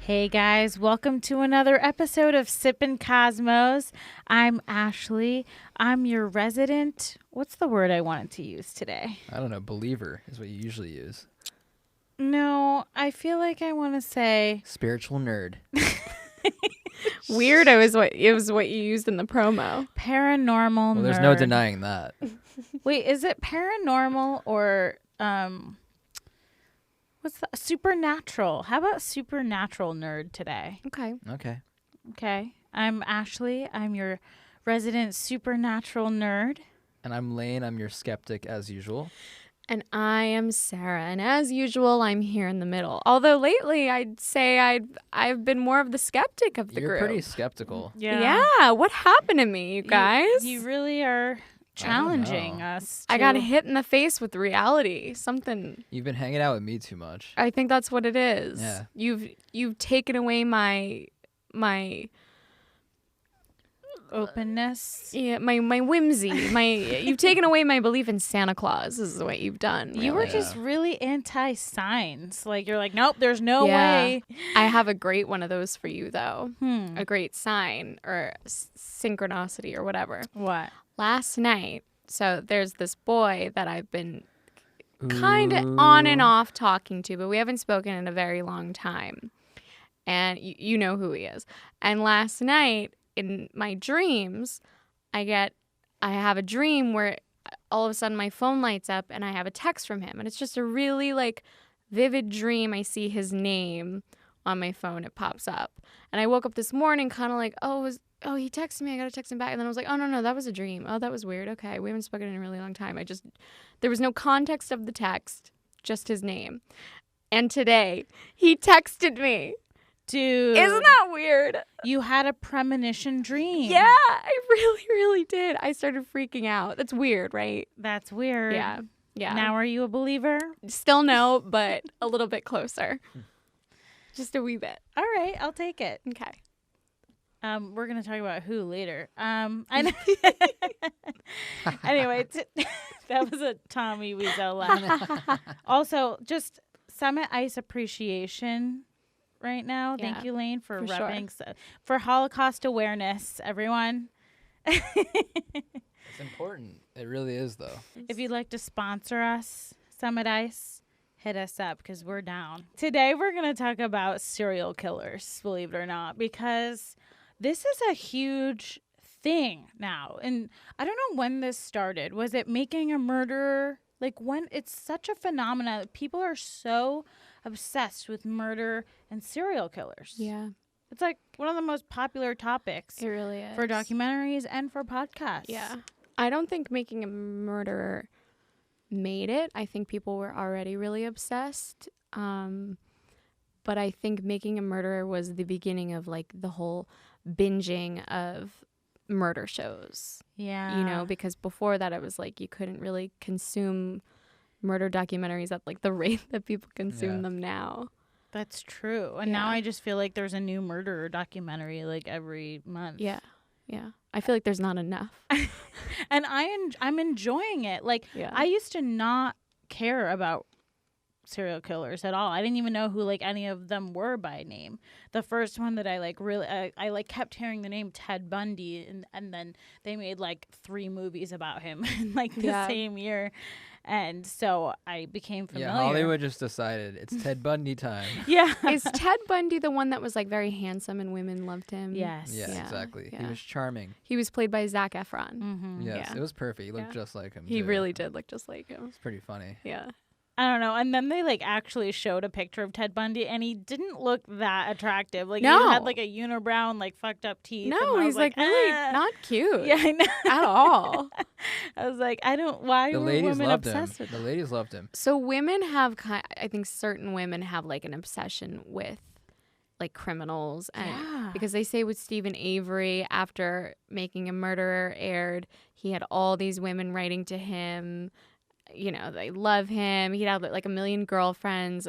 Hey guys, welcome to another episode of Sippin Cosmos. I'm Ashley. I'm your resident. What's the word I wanted to use today? I don't know. Believer is what you usually use. No, I feel like I want to say Spiritual nerd. Weird. It was what you used in the promo. paranormal Well, there's nerd. no denying that. Wait, is it paranormal or what's that? Supernatural? How about supernatural nerd today? Okay. Okay. Okay. I'm Ashley. I'm your resident supernatural nerd. And I'm Layne. I'm your skeptic as usual. And I am Sarah, and as usual, I'm here in the middle. Although lately, I'd say I've been more of the skeptic of the You're group. pretty skeptical. Yeah. What happened to me, you guys? You really are challenging us. I got hit in the face with reality. Something. You've been hanging out with me too much. I think that's what it is. Yeah. You've taken away my openness. Yeah, my whimsy. You've taken away my belief in Santa Claus. Is what you've done. Really. You were just really anti-signs. Like, you're like, nope, there's no Yeah. way. I have a great one of those for you, though. Hmm. A great sign or synchronicity or whatever. What? Last night, so there's this boy that I've been kind of on and off talking to, but we haven't spoken in a very long time. And you know who he is. And last night, in my dreams, I have a dream where all of a sudden my phone lights up and I have a text from him. And it's just a really vivid dream. I see his name on my phone. It pops up. And I woke up this morning kind of like, he texted me. I got to text him back. And then I was like, oh, no, that was a dream. Oh, that was weird. Okay. We haven't spoken in a really long time. There was no context of the text, just his name. And today he texted me. Dude. Isn't that weird? You had a premonition dream. Yeah, I really, really did. I started freaking out. That's weird, right? That's weird. Yeah. Now are you a believer? Still no, but a little bit closer. Just a wee bit. All right, I'll take it. Okay. We're going to talk about who later. I know. Anyway, that was a Tommy Wiseau laugh. Also, just Summit Ice Appreciation right now. Yeah, Thank you, Layne, for repping sure. for Holocaust awareness, everyone. It's important. It really is, though. If you'd like to sponsor us, Summit Ice, hit us up because we're down. Today, we're going to talk about serial killers, believe it or not, because this is a huge thing now. And I don't know when this started. Was it making a murderer? Like, when it's such a phenomenon, people are so obsessed with murder and serial killers. Yeah. It's like one of the most popular topics It really is. for documentaries and for podcasts. Yeah. I don't think Making a Murderer made it. I think people were already really obsessed. But I think Making a Murderer was the beginning of the whole binging of murder shows. Yeah. Because before that it was you couldn't really consume murder documentaries at the rate that people consume them now. That's true. And now I just feel like there's a new murderer documentary every month. Yeah. Yeah. I feel like there's not enough. And I'm enjoying it. I used to not care about serial killers at all. I didn't even know who any of them were by name. The first one that I really I kept hearing the name Ted Bundy, and then they made 3 movies about him in the same year. And so I became familiar. Yeah, Hollywood just decided it's Ted Bundy time. Yeah. Is Ted Bundy the one that was very handsome and women loved him? Yes. Yeah, Yeah, exactly. yeah. He was charming. He was played by Zac Efron. Mm-hmm. Yes, Yeah. it was perfect. He looked Yeah. just like him. He too. really did look just like him. It's pretty funny. Yeah. I don't know. And then they actually showed a picture of Ted Bundy, and he didn't look that attractive. He No. had a unibrow and fucked up teeth. No, and I he's was really "Ah." not cute. Yeah, I know. At all. I was like, why The were ladies women loved him. obsessed with The him? ladies loved him. So women have I think certain women have an obsession with criminals, and Yeah. because they say with Stephen Avery, after Making a Murderer aired, he had all these women writing to him. They love him. He'd have a million girlfriends.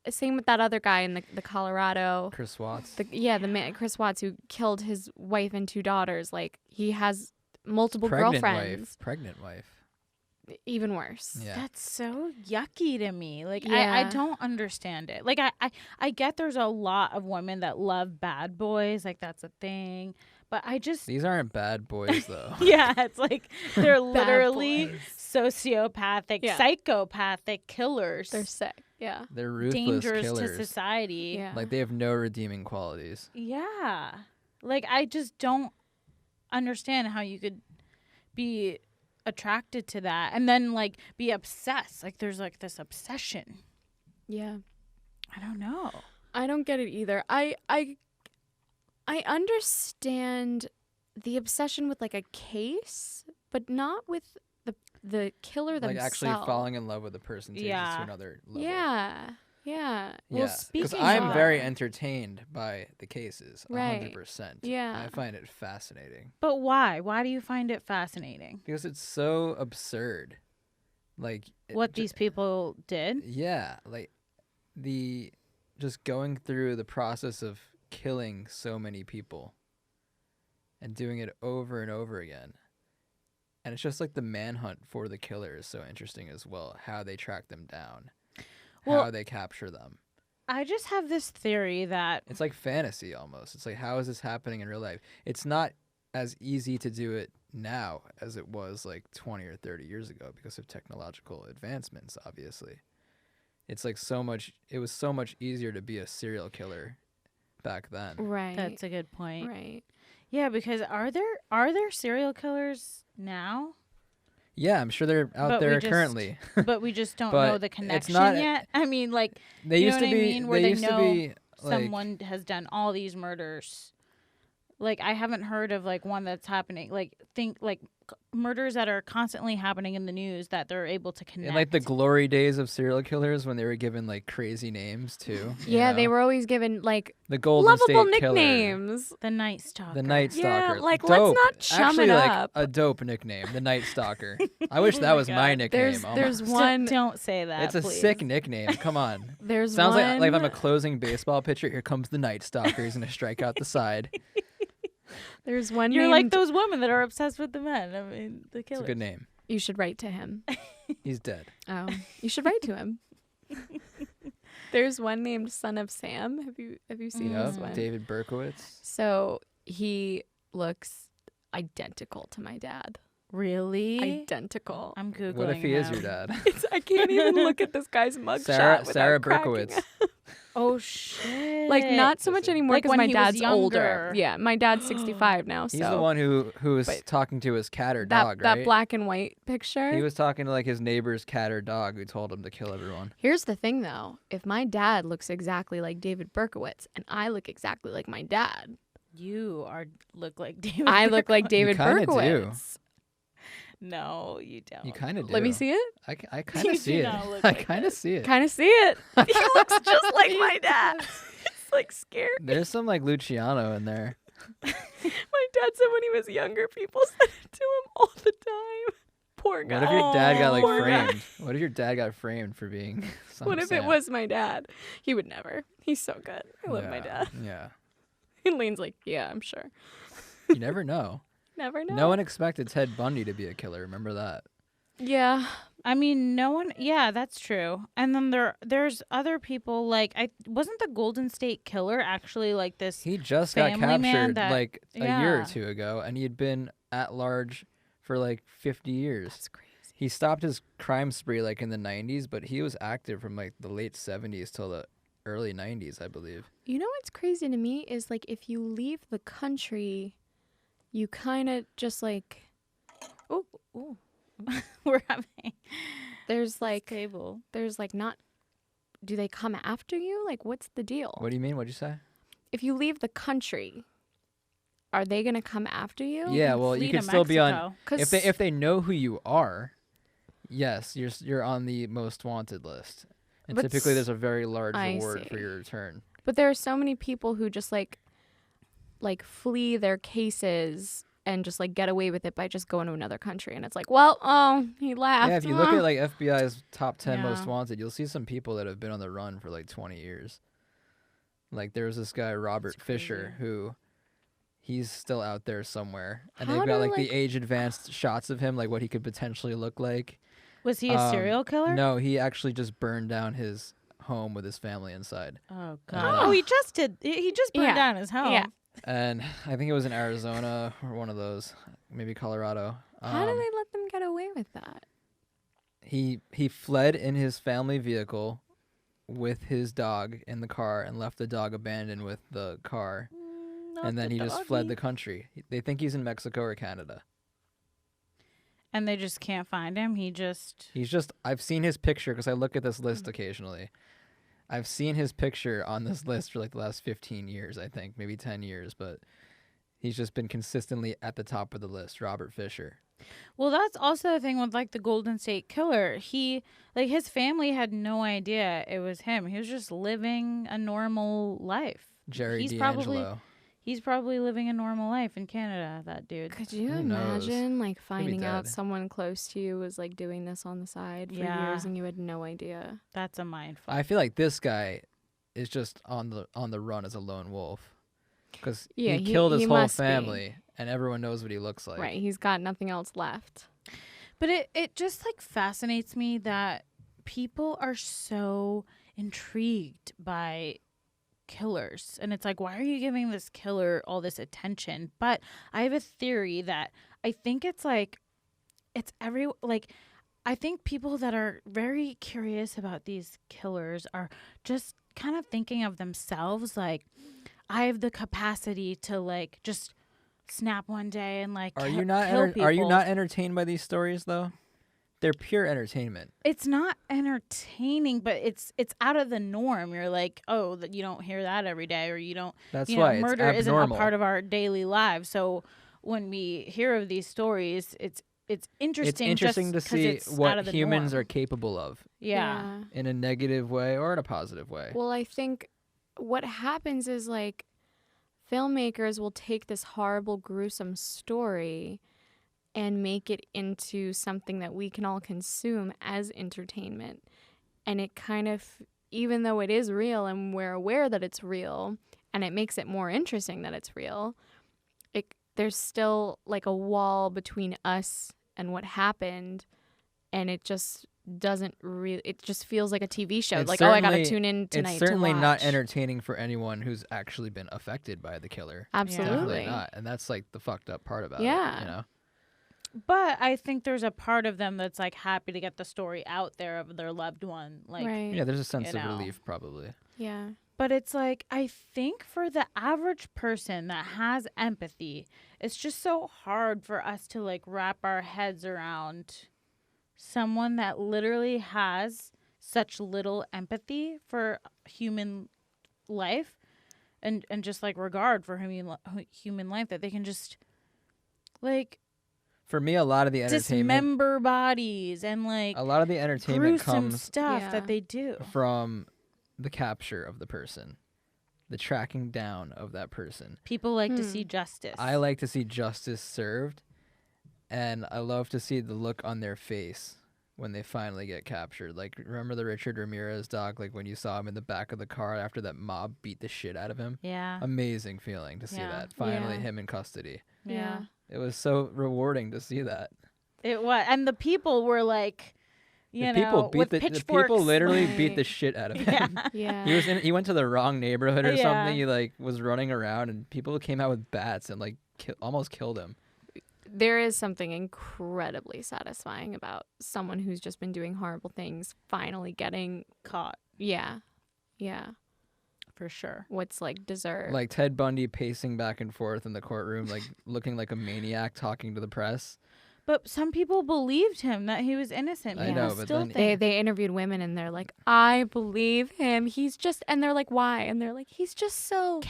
Same with that other guy in the Colorado. Chris Watts. The man Chris Watts, who killed his wife and 2 daughters. He has multiple Pregnant girlfriends. wife. Pregnant wife. even worse. Yeah. That's so yucky to me. Like, I Yeah. don't understand it. Like, I get there's a lot of women that love bad boys. Like, that's a thing. But I just, These aren't bad boys though. yeah, it's like they're literally boys. sociopathic, Yeah. psychopathic killers. They're sick. Yeah. They're ruthless dangerous killers. to society. Yeah. Like they have no redeeming qualities. Yeah. Like, I just don't understand how you could be attracted to that and then, like, be obsessed. Like, there's, like, this obsession. Yeah. I don't know. I don't get it either. I understand the obsession with like a case, but not with the killer Like themselves. actually falling in love with a person takes us Yeah. to another level. Yeah. Yeah. Well, Because speaking I'm of- very entertained by the cases, Right. 100%. Yeah. I find it fascinating But why? Why do you find it fascinating? because it's so absurd. Like What these people did? Yeah, like the just going through the process of killing so many people and doing it over and over again. And it's just like the manhunt for the killer is so interesting as well. How they track them down, Well- how they capture them. I just have this theory that It's like fantasy almost. It's like, how is this happening in real life? It's not as easy to do it now as it was like 20 or 30 years ago because of technological advancements, obviously. It's like it was so much easier to be a serial killer back then. Right. that's a good point. right. Yeah, because are there serial killers now? Yeah, I'm sure they're out But we there just- currently. But we just don't But know the it's connection not- yet. I mean, like, They You used know to what I be. mean? Where They they used to know be like, someone has done all these murders. Like, I haven't heard of like one that's happening. Like, murders that are constantly happening in the news that they're able to connect. in like the glory days of serial killers when they were given like crazy names too. you Yeah, know? they were always given like the Golden lovable State Killer, nicknames. the Night Stalker. the Night Yeah, Stalker. like, let's dope. not chum Actually, it like up. a dope nickname, the Night Stalker. I wish Oh that my was my God. nickname. There's almost. one. Don't say that. It's a please. sick nickname. Come on. There's Sounds one. like if I'm a closing baseball pitcher, here comes the Night Stalker. He's gonna strike out the side. There's one. You're like named- those women that are obsessed with the men. I mean, the It's killers. a good name. You should write to him. He's dead. Oh, you should write to him. There's one named Son of Sam. Have you seen Yep. this one? David Berkowitz. So he looks identical to my dad. Really? Identical. I'm googling. What if he is your him. dad? I can't even look at this guy's mugshot. Sarah without cracking Berkowitz. up. Oh shit! Like not so much Listen. anymore Like because when my he was dad's older. younger. Yeah, my dad's 65 now. He's so the one who was But talking to his cat or that dog, that right? black and white picture. He was talking to like his neighbor's cat or dog who told him to kill everyone. Here's the thing though, if my dad looks exactly like David Berkowitz and I look exactly like my dad, look like David. I look like Berkowitz. David kinda do. Berkowitz. No, you don't. You kind of do. Let me see it. I kind You of do see it. not look I like kind of see it. Kind of see it. He looks just like my dad. It's like scary. There's some like Luciano in there. My dad said when he was younger, people said it to him all the time. Poor guy. What if your dad got like Poor guy. framed? What if your dad got framed for being? Son What of if it Sam? was my dad? He would never. He's so good. I love my Yeah, dad. Yeah. And Lane's like, yeah, I'm sure. You never know. Never know. No one expected Ted Bundy to be a killer. Remember that? Yeah. I mean, no one. Yeah, that's true. And then there's other people. Like, wasn't the Golden State Killer actually like this? He just got Family Man captured that- like a year or yeah. two ago, and he had been at large for like 50 years. That's crazy. He stopped his crime spree like in the 90s, but he was active from like the late 70s till the early 90s, I believe. You know what's crazy to me is like if you leave the country, you kind of just like Ooh, we're having there's like table. not. Do they come after you? Like what's the deal? What do you mean? What'd you say? If you leave the country, are they gonna come after you? Yeah, well, you Flee can to still be on. Mexico. 'Cause If they know who you are, yes, you're on the most wanted list. And But typically there's a very large I reward for see. your return. But there are so many people who just like flee their cases and just like get away with it by just going to another country. And it's like, well, oh, he laughed. Yeah, if you look at like FBI's top 10 most Yeah. wanted, you'll see some people that have been on the run for like 20 years. Like there's this guy Robert That's Fisher crazy. who he's still out there somewhere, and How they've got do, like the like- age advanced shots of him, like what he could potentially look like. Was he a serial killer? No, he actually just burned down his home with his family inside. Oh god. Oh, he just did. He just burned down his home. Yeah. And I think it was in Arizona or one of those, maybe Colorado. How did they let them get away with that? He fled in his family vehicle with his dog in the car and left the dog abandoned with the car. And then he just fled the country. They think he's in Mexico or Canada. And they just can't find him. He's just, I've seen his picture because I look at this list occasionally. I've seen his picture on this list for like the last 15 years, I think, maybe 10 years, but he's just been consistently at the top of the list, Robert Fisher. Well, that's also the thing with like the Golden State Killer. His family had no idea it was him. He was just living a normal life. Jerry D'Angelo. He's probably living a normal life in Canada, that dude. Could you Who knows? imagine like finding out dead. someone close to you was like doing this on the side for years and you had no idea? That's a mindfuck. I feel like this guy is just on the run as a lone wolf because he killed his whole family and everyone knows what he looks like. Right, he's got nothing else left. But it just like fascinates me that people are so intrigued by killers, and it's like, why are you giving this killer all this attention? But I have a theory that I think it's like I think people that are very curious about these killers are just kind of thinking of themselves like, I have the capacity to like just snap one day and like Are kill you not entertained by these stories though? They're pure entertainment. It's not entertaining, but it's out of the norm. You're like, oh, that you don't hear that every day, or you don't. That's you know, why murder it's isn't abnormal. a part of our daily lives. So when we hear of these stories, it's interesting. It's interesting to just 'cause see it's out what of the humans norm. are capable of Yeah. in a negative way or in a positive way. Well, I think what happens is like filmmakers will take this horrible, gruesome story and make it into something that we can all consume as entertainment. And it kind of, even though it is real and we're aware that it's real, and it makes it more interesting that it's real, there's still like a wall between us and what happened, and it just doesn't really, it just feels like a TV show. It's like, oh, I gotta tune in tonight It's certainly to not watch. entertaining for anyone who's actually been affected by the killer. Absolutely. Definitely not. And that's like the fucked up part about Yeah. it, you know? But I think there's a part of them that's like happy to get the story out there of their loved one. Like, Right. Yeah, there's a sense You of know. relief probably. Yeah. But it's like, I think for the average person that has empathy, it's just so hard for us to like wrap our heads around someone that literally has such little empathy for human life and just like regard for human life, that they can just like For me, a lot of the entertainment dismember bodies and like entertainment gruesome comes stuff Yeah. that they do. from the capture of the person, the tracking down of that person. People like to see justice. I like to see justice served, and I love to see the look on their face when they finally get captured. Like, remember the Richard Ramirez doc, like when you saw him in the back of the car after that mob beat the shit out of him? Yeah. Amazing feeling to see Yeah. that. Finally Yeah. him in custody. Yeah. It was so rewarding to see that. It was, and the people were like, you know, with the pitchforks. people literally beat Right. the shit out of him. Yeah. Yeah. He went to the wrong neighborhood or Yeah. something. He like was running around and people came out with bats and like almost killed him. There is something incredibly satisfying about someone who's just been doing horrible things finally getting Caught, yeah for sure. what's like deserved. Like Ted Bundy pacing back and forth in the courtroom, like looking like a maniac talking to the press. But some people believed him that he was innocent. I People know, but still then- think. they interviewed women and they're like, I believe him. He's just, and they're like, why? And they're like, he's just so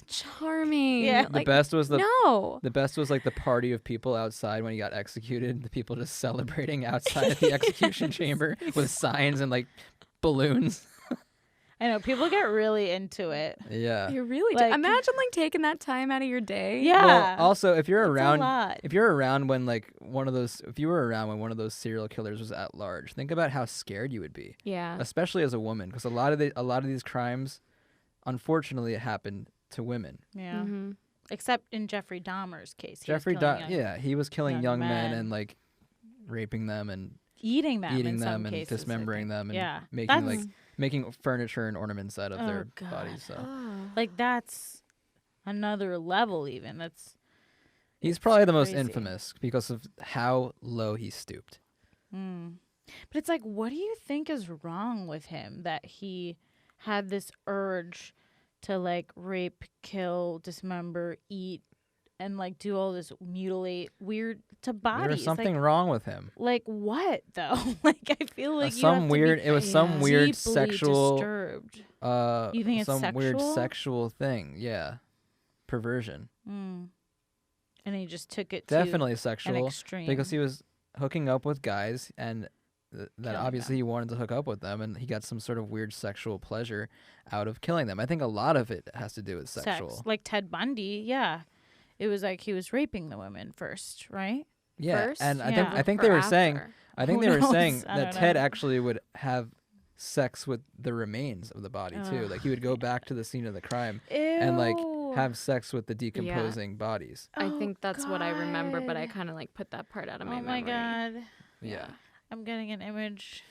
charming. Yeah. The Like, best was no. the best was like the party of people outside when he got executed. The people just celebrating outside of the execution chamber with signs and like balloons. I know people get really into it. Yeah. You really Like- imagine like taking that time out of your day. Yeah. Well, also if you're It's a around lot. if you're around when like if you were around when one of those serial killers was at large, think about how scared you would be, Yeah. especially as a woman, because a lot of these crimes, unfortunately, it happened to women. Yeah. Mm-hmm. Except in Jeffrey Dahmer's case. He was killing young men men. and like raping them, and eating them eating in some them and cases, I dismembering think. them and Yeah, making that's making furniture and ornaments out of Oh, their God. bodies. So like that's another level. Even he's it's probably the most crazy. infamous because of how low he stooped. But it's like, what do you think is wrong with him that he had this urge to like rape, kill, dismember, eat, and like do all this mutilate weird to bodies? There was something wrong with him. Like what though? Like I feel like you Some have weird. To It was some weird deeply sexual. disturbed. You think it's some weird sexual? sexual thing. Yeah, perversion. And he just took it Definitely to an sexual extreme. because he was hooking up with guys and that Killing obviously them. he wanted to hook up with them and he got some sort of weird sexual pleasure out of killing them. I think a lot of it has to do with sexual. Sex. Like Ted Bundy, yeah. It was like he was raping the women first, right? Yeah, First? and Yeah. I think Or they were after? saying Who they were knows? saying I that don't Ted know. actually would have sex with the remains of the body too. Ugh, Like he would go back to the scene of the crime and like Ew. have sex with the decomposing bodies. I Oh, think that's what I remember, but I God. kind of like put that part out of my Oh my memory. God. Yeah. I'm getting an image.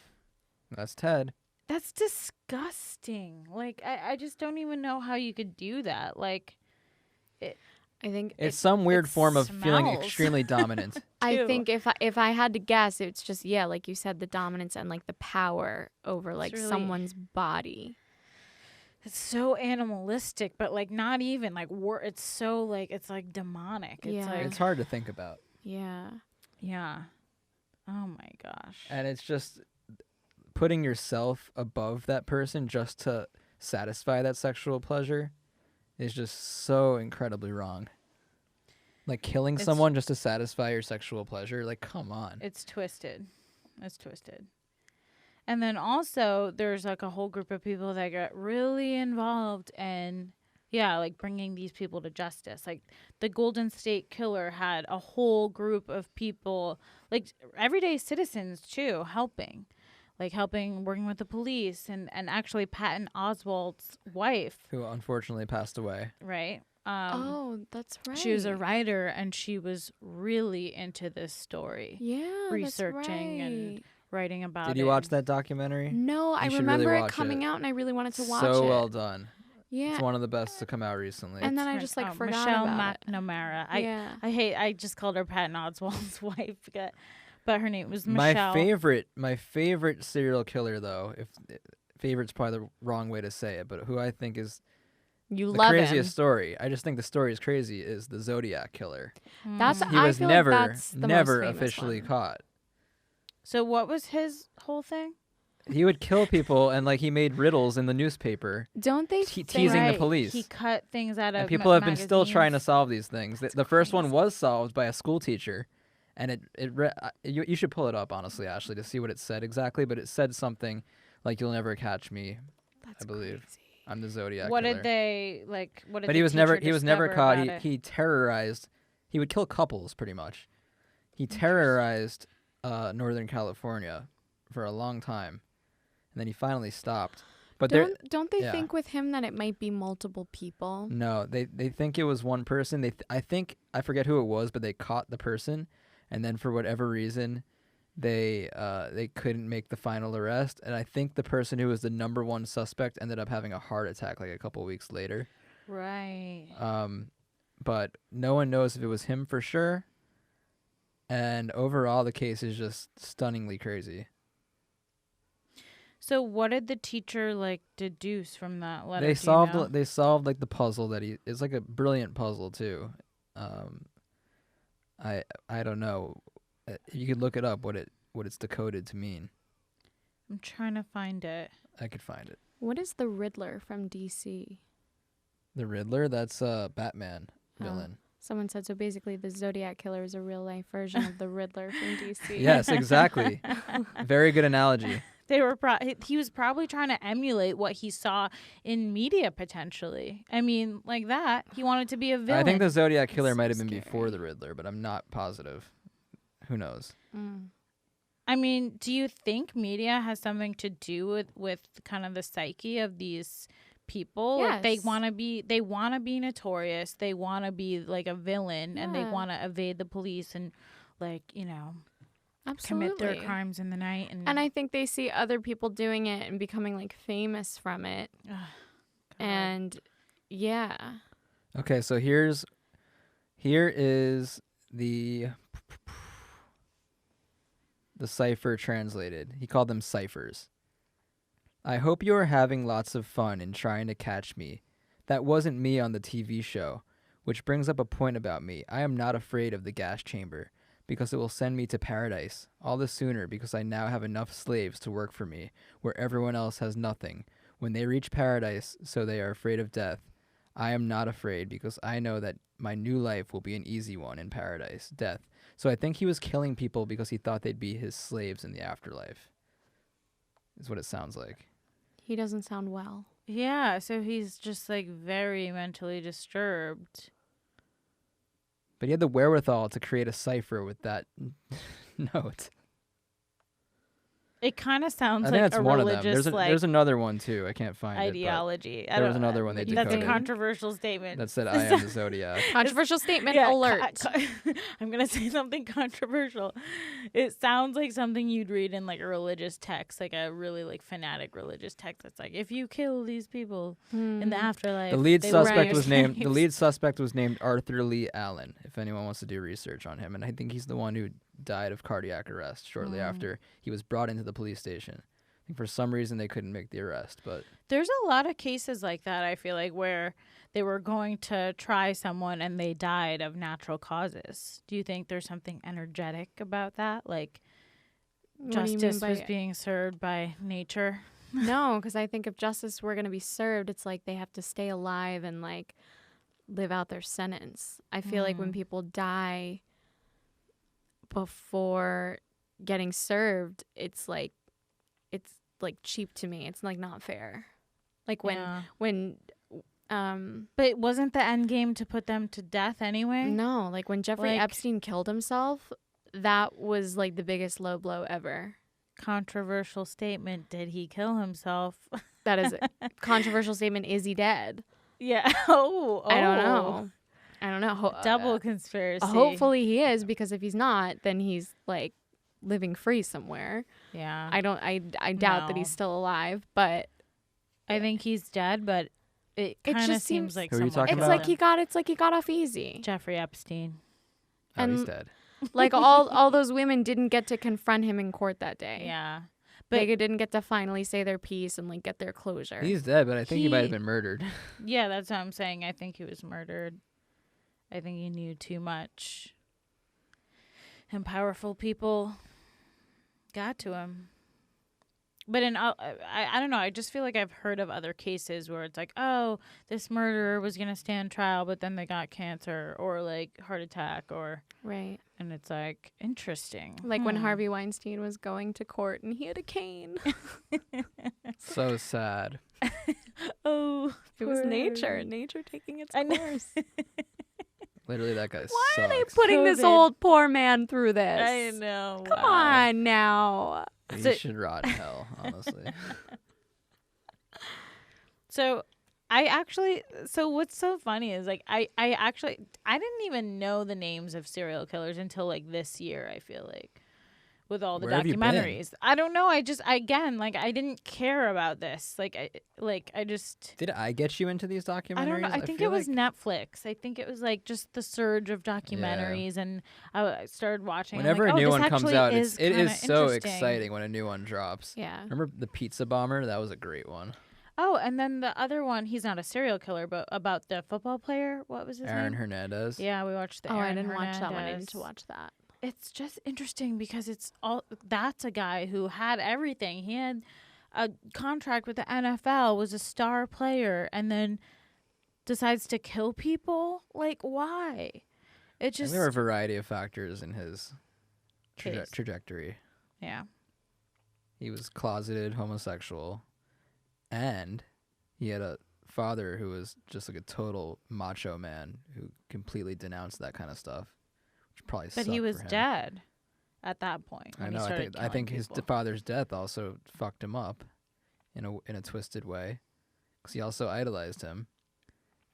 That's Ted. That's disgusting. Like I just don't even know how you could do that. Like I think It's some weird form of feeling smells. extremely dominant. I too. think if I had to guess, it's just like you said, the dominance and like the power over like really- someone's body. it's so animalistic, but like not even like it's so like it's like demonic. It's Yeah. like It's hard to think about. Yeah. yeah. Oh my gosh. And it's just putting yourself above that person just to satisfy that sexual pleasure is just so incredibly wrong. Like killing It's- someone just to satisfy your sexual pleasure, like come on. It's twisted. It's twisted. And then also there's like a whole group of people that got really involved in like bringing these people to justice. Like the Golden State Killer had a whole group of people, like everyday citizens too, helping working with the police and actually Patton Oswalt's wife, Who unfortunately passed away. right? Oh, that's right. She was a writer and she was really into this story. Yeah, researching that's and right. writing about it. Did you watch that documentary? No, I You should really remember it watch coming it. out, and I really wanted to watch So it. well done. Yeah, It's one of the best to come out recently. And then It's I her- just like forgot Michelle about it. McNamara. Yeah. I just called her Patton Oswalt's wife, but her name was my Michelle. favorite serial killer though, if favorite's probably the wrong way to say it, but who I think is You the love craziest him. story, I just think the story is crazy, is the Zodiac Killer. That's He I was feel never like that's the never most famous officially one. caught. So what was his whole thing? He would kill people and like he made riddles in the newspaper Don't they teasing the Right, police. He cut things out of and people have been still trying to magazines. solve these things. The first one was solved by a school teacher, and you should pull it up honestly, Ashley, to see what it said exactly. But it said something like "You'll never catch me." That's I believe crazy. I'm the Zodiac What Killer. did they like? What did But the he was never teacher never discover caught. about it? He terrorized. He would kill couples pretty much. He terrorized Northern California for a long time, and then he finally stopped. But Don't they yeah. think with him that it might be multiple people? No, they think it was one person. I think I forget who it was, but they caught the person, and then for whatever reason, they couldn't make the final arrest. And I think the person who was the number one suspect ended up having a heart attack like a couple weeks later. Right. But no one knows if it was him for sure. And overall, the case is just stunningly crazy. So what did the teacher like deduce from that letter? They Do you know? solved like the puzzle that it's like a brilliant puzzle too. I don't know. You could look it up what it's decoded to mean. I'm trying to find it. I could find it. What is the Riddler from DC? The Riddler, that's a Batman Oh. villain. Someone said so. Basically, the Zodiac Killer is a real life version of the Riddler from DC. Yes, exactly. Very good analogy. They were he was probably trying to emulate what he saw in media potentially. I mean, like that. He wanted to be a villain. I think the Zodiac Killer so might have been scary. before the Riddler, but I'm not positive. Who knows? Mm. I mean, do you think media has something to do with kind of the psyche of these people? Like they Yes. want to be notorious. They want to be like a villain and they Yeah. want to evade the police and like, Absolutely. commit their crimes in the night. And I think they see other people doing it and becoming like famous from it. God. And yeah. Okay, so here is the cipher translated. He called them ciphers. I hope you are having lots of fun in trying to catch me. That wasn't me on the TV show, which brings up a point about me. I am not afraid of the gas chamber, because it will send me to paradise, all the sooner because I now have enough slaves to work for me, where everyone else has nothing. When they reach paradise, so they are afraid of death, I am not afraid because I know that my new life will be an easy one in paradise, death. So I think he was killing people because he thought they'd be his slaves in the afterlife, is what it sounds like. He doesn't sound well. Yeah, so he's just like very mentally disturbed. But he had the wherewithal to create a cipher with that note. It kind of sounds I think like that's a one of them. religious There's another one too. I can't find ideology. it. But there was another one they That's a decoded. controversial statement. That said, I am the Zodiac. Controversial statement Yeah, alert. I'm gonna say something controversial. It sounds like something you'd read in like a religious text, like a really like fanatic religious text. That's like, if you kill these people in the afterlife, The lead they will be suspect your was named. The slaves. lead suspect was named Arthur Lee Allen. If anyone wants to do research on him, and I think he's the one who died of cardiac arrest shortly after he was brought into the police station. I think for some reason they couldn't make the arrest, but There's a lot of cases like that, I feel like, where they were going to try someone and they died of natural causes. Do you think there's something energetic about that? Like What do you mean justice by was it? being served by nature? No, because I think if justice were going to be served, it's like they have to stay alive and like live out their sentence. I feel like when people die before getting served, it's like cheap to me. It's like not fair. Like when But wasn't the end game to put them to death anyway? no, like when Jeffrey Like- Epstein killed himself, that was like the biggest low blow ever. Controversial statement. Did he kill himself? That is a controversial statement. Is he dead? Yeah. Oh, I don't know. I don't know. Double conspiracy. Hopefully he is, because if he's not, then he's like living free somewhere. Yeah. I doubt that No. he's still alive, but I think he's dead, but it kind of just seems seems- like Who are you someone talking it's killed about? him. it's like he got off easy. Jeffrey Epstein. oh, he's And- dead. Like all those women didn't get to confront him in court that day. Yeah. They didn't get to finally say their piece and like get their closure. He's dead, but I think he might have He- been murdered. Yeah, that's what I'm saying. I think he was murdered. I think he knew too much. And powerful people got to him. But I don't know. I just feel like I've heard of other cases where it's like, oh, this murderer was going to stand trial, but then they got cancer or like heart attack Right. and it's like, interesting. Like when Harvey Weinstein was going to court and he had a cane. So sad. Oh, It was poor nature. Harvey. Nature taking its I know. course. Literally, that guy Why sucks. are they putting this COVID. old poor man through this? I know. Come wow. on now. He So- should rot in hell, honestly. So what's so funny is like I didn't even know the names of serial killers until like this year, I feel like, with all the Where have you been? documentaries. I don't know. I didn't care about this. I just Did I get you into these documentaries? I don't know. I think feel it was like Netflix. I think it was like just the surge of documentaries, and I started watching. I'm whenever like, a new this one comes actually out, is it is kinda so interesting. exciting when a new one drops. Yeah. Remember the Pizza Bomber? That was a great one. Oh, and then the other one, he's not a serial killer, but about the football player. What was his Aaron name? Hernandez. Yeah, we watched the Oh, Aaron I didn't watch that one. I need Hernandez. to watch that. It's just interesting because that's a guy who had everything. He had a contract with the NFL, was a star player, and then decides to kill people. Like, why? It And just there were a variety of factors in his Case. trajectory. yeah. He was closeted homosexual, and he had a father who was just like a total macho man who completely denounced that kind of stuff, which probably But sucked he was for him. dead at that point. I when he know. started I think killing his people. father's death also fucked him up in a twisted way, because he also idolized him.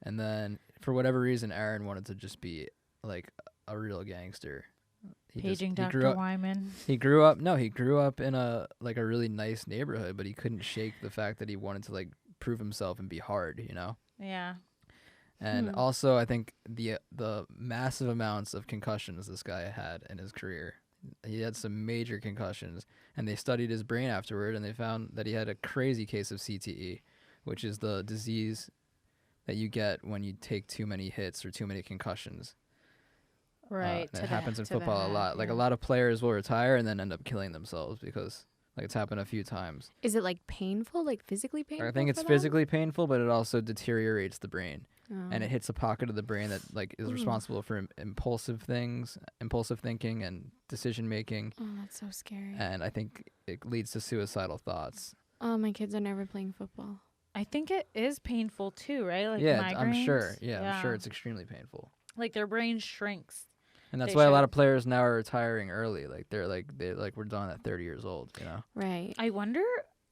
And then for whatever reason, Aaron wanted to just be like a real gangster. Paging he Dr. grew up. Wyman. He grew up. No, he grew up in a really nice neighborhood, but he couldn't shake the fact that he wanted to like prove himself and be hard. Yeah. And also, I think the massive amounts of concussions this guy had in his career. He had some major concussions, and they studied his brain afterward, and they found that he had a crazy case of CTE, which is the disease that you get when you take too many hits or too many concussions. Right. And it happens in to the football a head, lot. Like a yeah. lot of players will retire and then end up killing themselves because like it's happened a few times. Is it like painful, like physically painful? I think it's for them? physically painful, but it also deteriorates the brain. And Oh. it hits a pocket of the brain that like is Ooh. responsible for impulsive thinking and decision making. Oh, that's so scary. And I think it leads to suicidal thoughts. Oh, my kids are never playing football. I think it is painful too, right? Like yeah, migraines. I'm sure. Yeah, I'm sure it's extremely painful. Like their brain shrinks. And that's They why a should. lot of players now are retiring early. Like they're we're done at 30 years old. Right. I wonder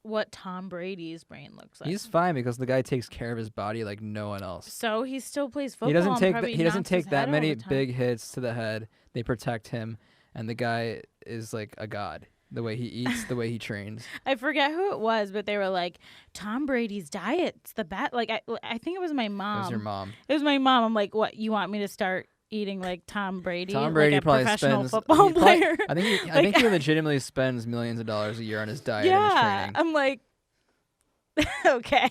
what Tom Brady's brain looks like. He's fine because the guy takes care of his body like no one else. So he still plays football. He doesn't and take probably he doesn't knocks his take that head all many the time. big hits to the head. They protect him, and the guy is like a god. The way he eats, the way he trains. I forget who it was, but they were like, Tom Brady's diet's the best. Like I think it was my mom. It was your mom. It was my mom. I'm like, what? You want me to start eating like Tom Brady? Tom Brady like a probably professional spends. football he probably- player. I think he legitimately spends millions of dollars a year on his diet and his Yeah, training. I'm like, okay,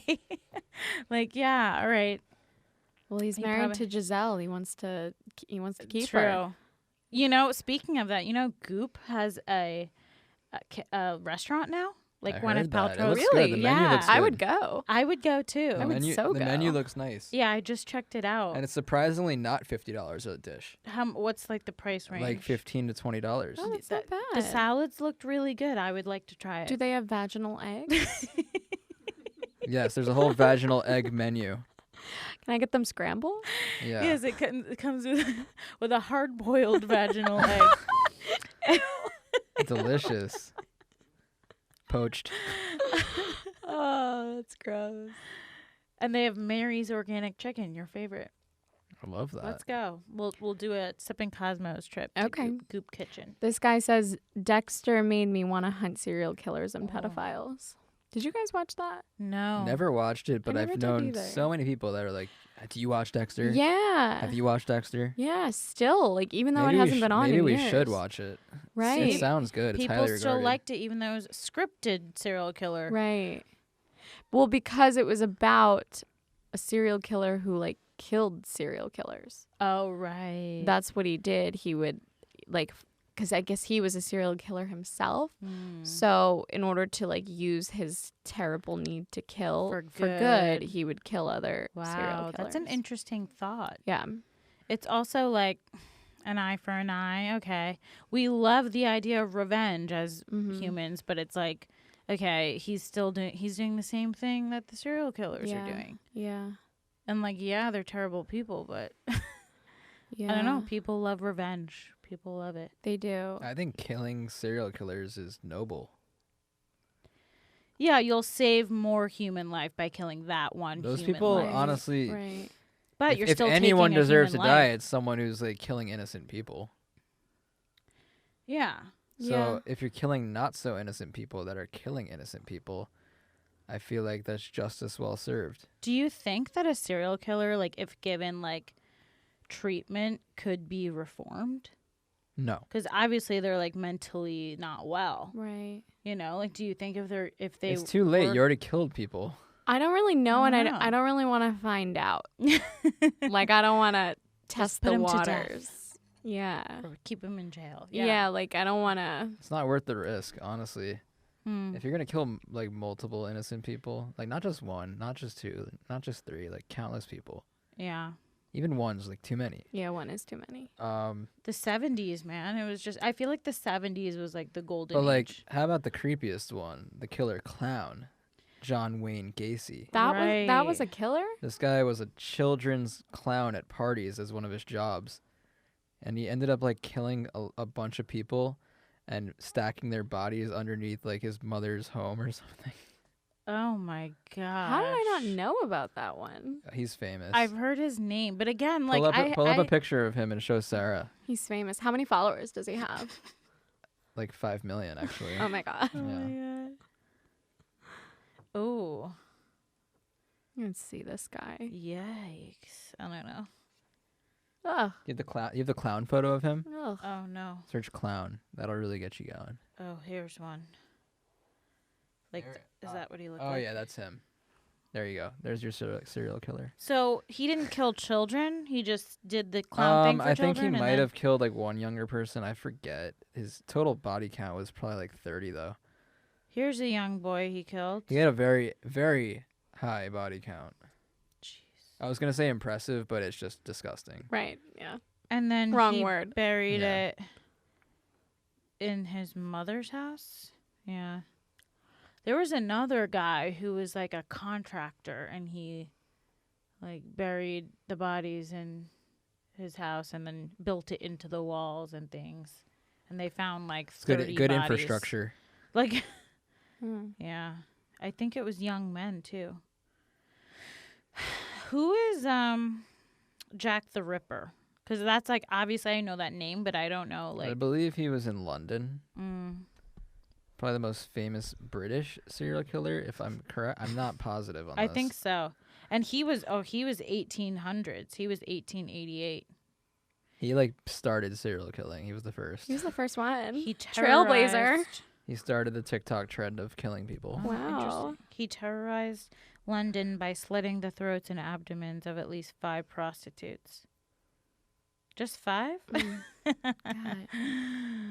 like yeah, all right. Well, he's He married probably- to Giselle. He wants to keep True. her. Speaking of that, Goop has a restaurant now. Like I Gwyneth heard that. It Paltrow's. looks good. Really? The menu Yeah. looks I good. would go. I would go too. I would so the go. menu looks nice. Yeah, I just checked it out. And it's surprisingly not $50 a dish. What's like the price range? Like $15 to $20. Oh, that's not bad. The salads looked really good. I would like to try it. Do they have vaginal eggs? Yes, there's a whole vaginal egg menu. Can I get them scrambled? Yeah. Yes, it comes with a hard-boiled vaginal egg. Delicious. Poached. Oh, that's gross. And they have Mary's organic chicken, your favorite. I love that. Let's go. We'll do a Sippin' Cosmos trip. To Okay. Goop Kitchen. This guy says Dexter made me want to hunt serial killers and Oh. pedophiles. Did you guys watch that? No. Never watched it, but never I've did known either. so many people that are like, do you watch Dexter? Yeah. Have you watched Dexter? Yeah, still. Like, even though Maybe it hasn't been on Maybe in we years. should watch it. Right. It sounds good. It's People highly still regarded. liked it, even though it was a scripted serial killer. Right. Well, because it was about a serial killer who, like, killed serial killers. Oh, right. That's what he did. He would, like, because I guess he was a serial killer himself. Mm. So in order to, like, use his terrible need to kill For for good, good. he would kill other serial Wow, killers. that's an interesting thought. Yeah. It's also like an eye for an eye. Okay. We love the idea of revenge as Mhm. humans, but it's like, okay, he's doing the same thing that the serial killers Yeah. are doing. Yeah. And like, yeah, they're terrible people, but Yeah. I don't know. People love revenge. People love it. They do. I think killing serial killers is noble. Yeah, you'll save more human life by killing that one Those human people, life. honestly, Right. But if, you're if still anyone taking a deserves to human die, life. it's someone who's like killing innocent people. Yeah. So Yeah. if you're killing not so innocent people that are killing innocent people, I feel like that's justice well served. Do you think that a serial killer, like if given like treatment, could be reformed? No. Because obviously they're like mentally not well. Right. Like do you think if they It's too late. were- You already killed people. I don't really know, and know. I don't really want to find out. Like, I don't want to test put the 'em to death. waters. Yeah. or keep them in jail? Yeah. Like, I don't want to. It's not worth the risk, honestly. Hmm. If you're gonna kill like multiple innocent people, like not just one, not just two, not just three, like countless people. Yeah. Even one's like too many. Yeah, one is too many. The 70s, man. It was just, I feel like the 70s was like the golden But like, age. how about the creepiest one, the killer clown, John Wayne Gacy? That was a Right. killer? This guy was a children's clown at parties as one of his jobs, and he ended up like killing a bunch of people and stacking their bodies underneath like his mother's home or something. Oh my gosh. How did I not know about that one? He's famous. I've heard his name, but again, like pull up a picture of him and show Sarah. He's famous. How many followers does he have? Like 5 million, actually. Oh my god. Oh my god. Oh. Let's see this guy. Yikes. I don't know. Ugh. You have the clown photo of him? Ugh. Oh no. Search clown. That'll really get you going. Oh, here's one. Like, is that what he looked Oh like? yeah, that's him. There you go. There's your serial killer. So he didn't kill children. He just did the clown thing for I think children. he and might then- have killed like one younger person. I forget. His total body count was probably like 30 though. Here's a young boy he killed. He had a very, very high body count. Jeez. I was gonna say impressive, but it's just disgusting. Right. Yeah. And then Wrong he word. buried Yeah. it in his mother's house. Yeah. There was another guy who was like a contractor, and he like buried the bodies in his house and then built it into the walls and things. And they found like 30 Good bodies. infrastructure. Like, Hmm. yeah. I think it was young men too. Who is Jack the Ripper? Because that's like, obviously I know that name, but I don't know I like. believe he was in London. Mm. Probably the most famous British serial killer, if I'm correct. I'm not positive on I this. think so. And he was 1800s. He was 1888. He like started serial killing. He was the first. He was the first one. He Trailblazer. terrorized- He started the TikTok trend of killing people. Oh, Wow. interesting. He terrorized London by slitting the throats and abdomens of at least 5 prostitutes. Just 5? God.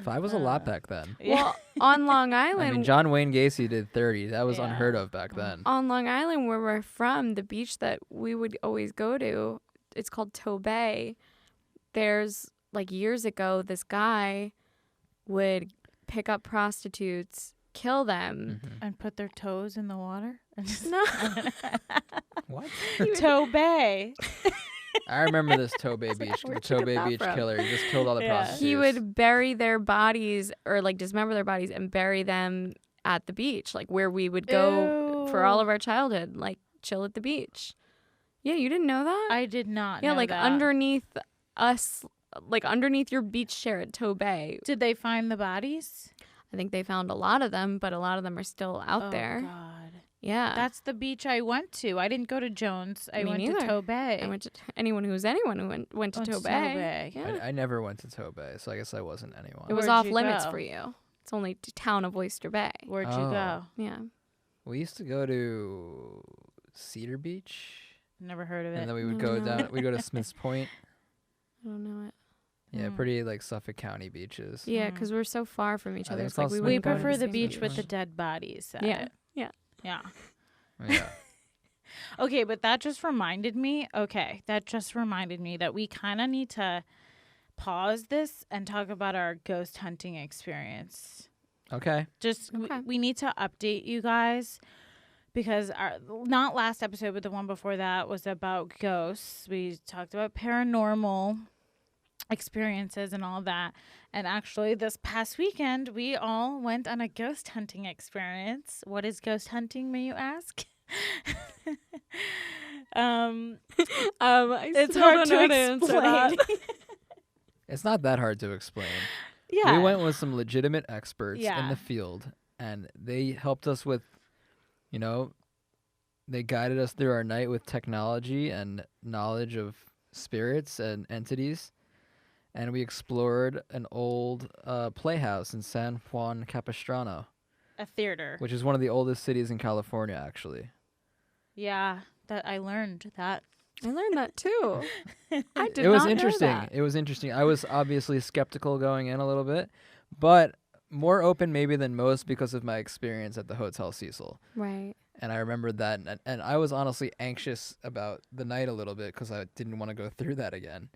5 was a lot back then. Well, on Long I Island, mean, John Wayne Gacy did 30. That was Yeah. unheard of back then. on Long Island, where we're from, the beach that we would always go to, it's called Toe Bay. There's like years ago, this guy would pick up prostitutes, kill them. Mhm. And put their toes in the water? No, What? Toe Bay. I remember this Tobay Beach, the where'd you get Tobay that Beach from? killer. He just killed all the Yeah. prostitutes. he would bury their bodies or like dismember their bodies and bury them at the beach, like where we would go for all of our childhood, like chill at the beach. Yeah, you didn't know that? I did not Yeah, know like that. underneath us, like underneath your beach chair at Toe Bay. Did they find the bodies? I think they found a lot of them, but a lot of them are still out Oh, there. God. Yeah. That's the beach I went to. I didn't go to Jones. I Me went neither. to Toe Bay. I went to anyone who went to Toe Bay. Yeah. I never went to Tobay, so I guess I wasn't anyone. It was Where'd off you limits go? for you. It's only town of Oyster Bay. Where'd you Oh. go? Yeah. We used to go to Cedar Beach, Never heard of it. and then we would No, go no. down. We go to Smiths Point. I don't know it. Yeah, Mm. pretty like Suffolk County beaches. Yeah, Mm. because we're so far from each I other. think It's it's like all we Smith we wouldn't go to prefer the same beach with the beach. dead bodies. at Yeah. it. Yeah. Yeah. Yeah. Okay, but that just reminded me. That we kind of need to pause this and talk about our ghost hunting experience. Okay. Just Okay. we need to update you guys because our not last episode, but the one before that was about ghosts. We talked about paranormal experiences and all that. And actually, this past weekend, we all went on a ghost hunting experience. What is ghost hunting, may you ask? I It's still hard don't know to how answer that. explain. It's not that hard to explain. Yeah. We went with some legitimate experts in Yeah. the field, and they helped us with, they guided us through our night with technology and knowledge of spirits and entities. And we explored an old playhouse in San Juan Capistrano, A theater. which is one of the oldest cities in California, actually. Yeah, that I learned that. I learned that too. I did It was not interesting. know that. It was interesting. I was obviously skeptical going in a little bit, but more open maybe than most because of my experience at the Hotel Cecil. Right. And I remembered that, and I was honestly anxious about the night a little bit because I didn't want to go through that again.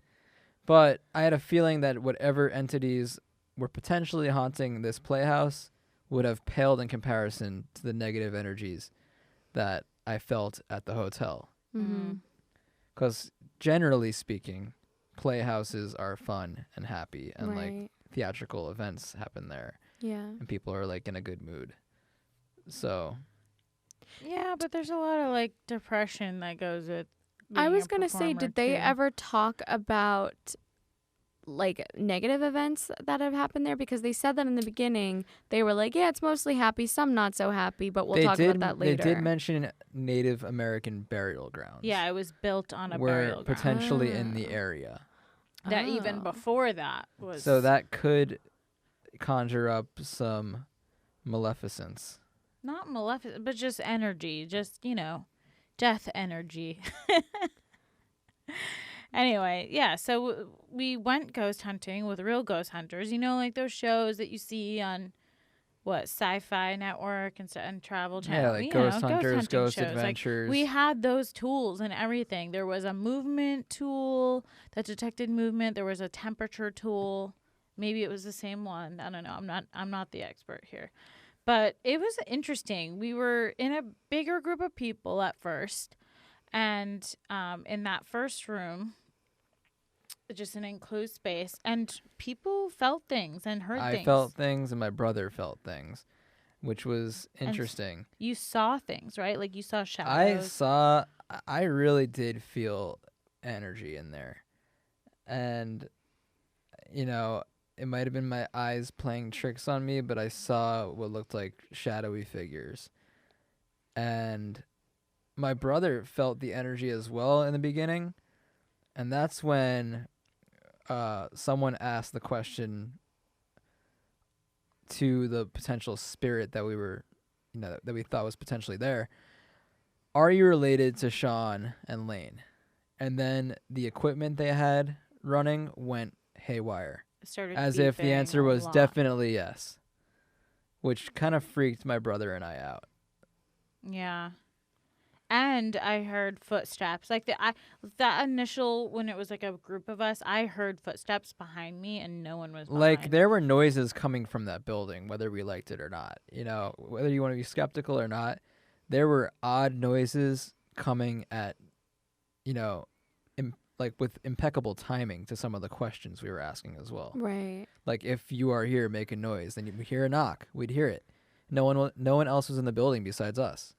But I had a feeling that whatever entities were potentially haunting this playhouse would have paled in comparison to the negative energies that I felt at the hotel. Mm-hmm. Because generally speaking, playhouses are fun and happy, and like Right. theatrical events happen there, Yeah. and people are like in a good mood. So Yeah, but there's a lot of like depression that goes with I being was a going to say, performer, did they too. ever talk about like negative events that have happened there? Because they said that in the beginning. They were like, yeah, it's mostly happy, some not so happy, but we'll talk about that later. They did mention Native American burial grounds. Yeah, it was built on a were burial ground. potentially in the area. That even Oh. before that was. So that could conjure up some maleficence. Not maleficent, but just energy. Just, death energy. Anyway, yeah, so we went ghost hunting with real ghost hunters. Like those shows that you see on, Sci-Fi Network and Travel Channel. Yeah, like Ghost Hunters, hunting Ghost shows. Adventures. Like, we had those tools and everything. There was a movement tool that detected movement. There was a temperature tool. Maybe it was the same one. I don't know. I'm not the expert here. But it was interesting. We were in a bigger group of people at first. And in that first room, just an enclosed space, and people felt things and heard things. I felt things and my brother felt things, which was interesting. And you saw things, right? Like you saw shadows. I really did feel energy in there. And, it might have been my eyes playing tricks on me, but I saw what looked like shadowy figures. And my brother felt the energy as well in the beginning. And that's when someone asked the question to the potential spirit that we were, that we thought was potentially there. Are you related to Sean and Layne? And then the equipment they had running went haywire. Started as if the answer beeping a was lot. definitely yes, which kind of freaked my brother and I out. Yeah. And I heard footsteps. Like that initial, when it was like a group of us, I heard footsteps behind me and no one was behind. Like there were noises coming from that building, whether we liked it or not. Whether you want to be skeptical or not, there were odd noises coming at, like with impeccable timing to some of the questions we were asking as well. Right. Like if you are here, make a noise. Then you'd hear a knock. We'd hear it. No one else was in the building besides us.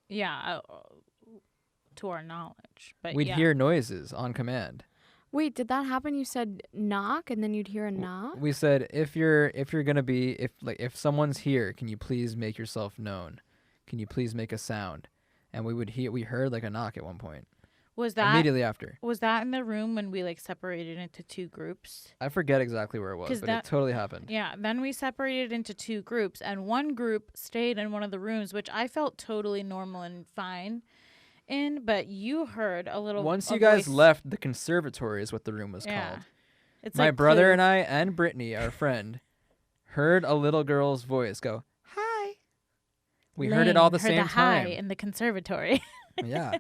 Yeah, to our knowledge. But We'd hear noises on command. Wait, did that happen? You said knock, and then you'd hear a knock? We said if you're gonna be if someone's here, can you please make yourself known? Can you please make a sound? And we heard like a knock at one point. Was that immediately after? Was that in the room when we like separated into two groups? I forget exactly where it was, but it totally happened. Yeah, then we separated into two groups, and one group stayed in one of the rooms, which I felt totally normal and fine in, but you heard a little. Once you guys left, the conservatory is what the room was called. It's my like brother and I and Brittany, our friend, heard a little girl's voice go, "Hi." We heard it all the same time. Hi in the conservatory. Yeah.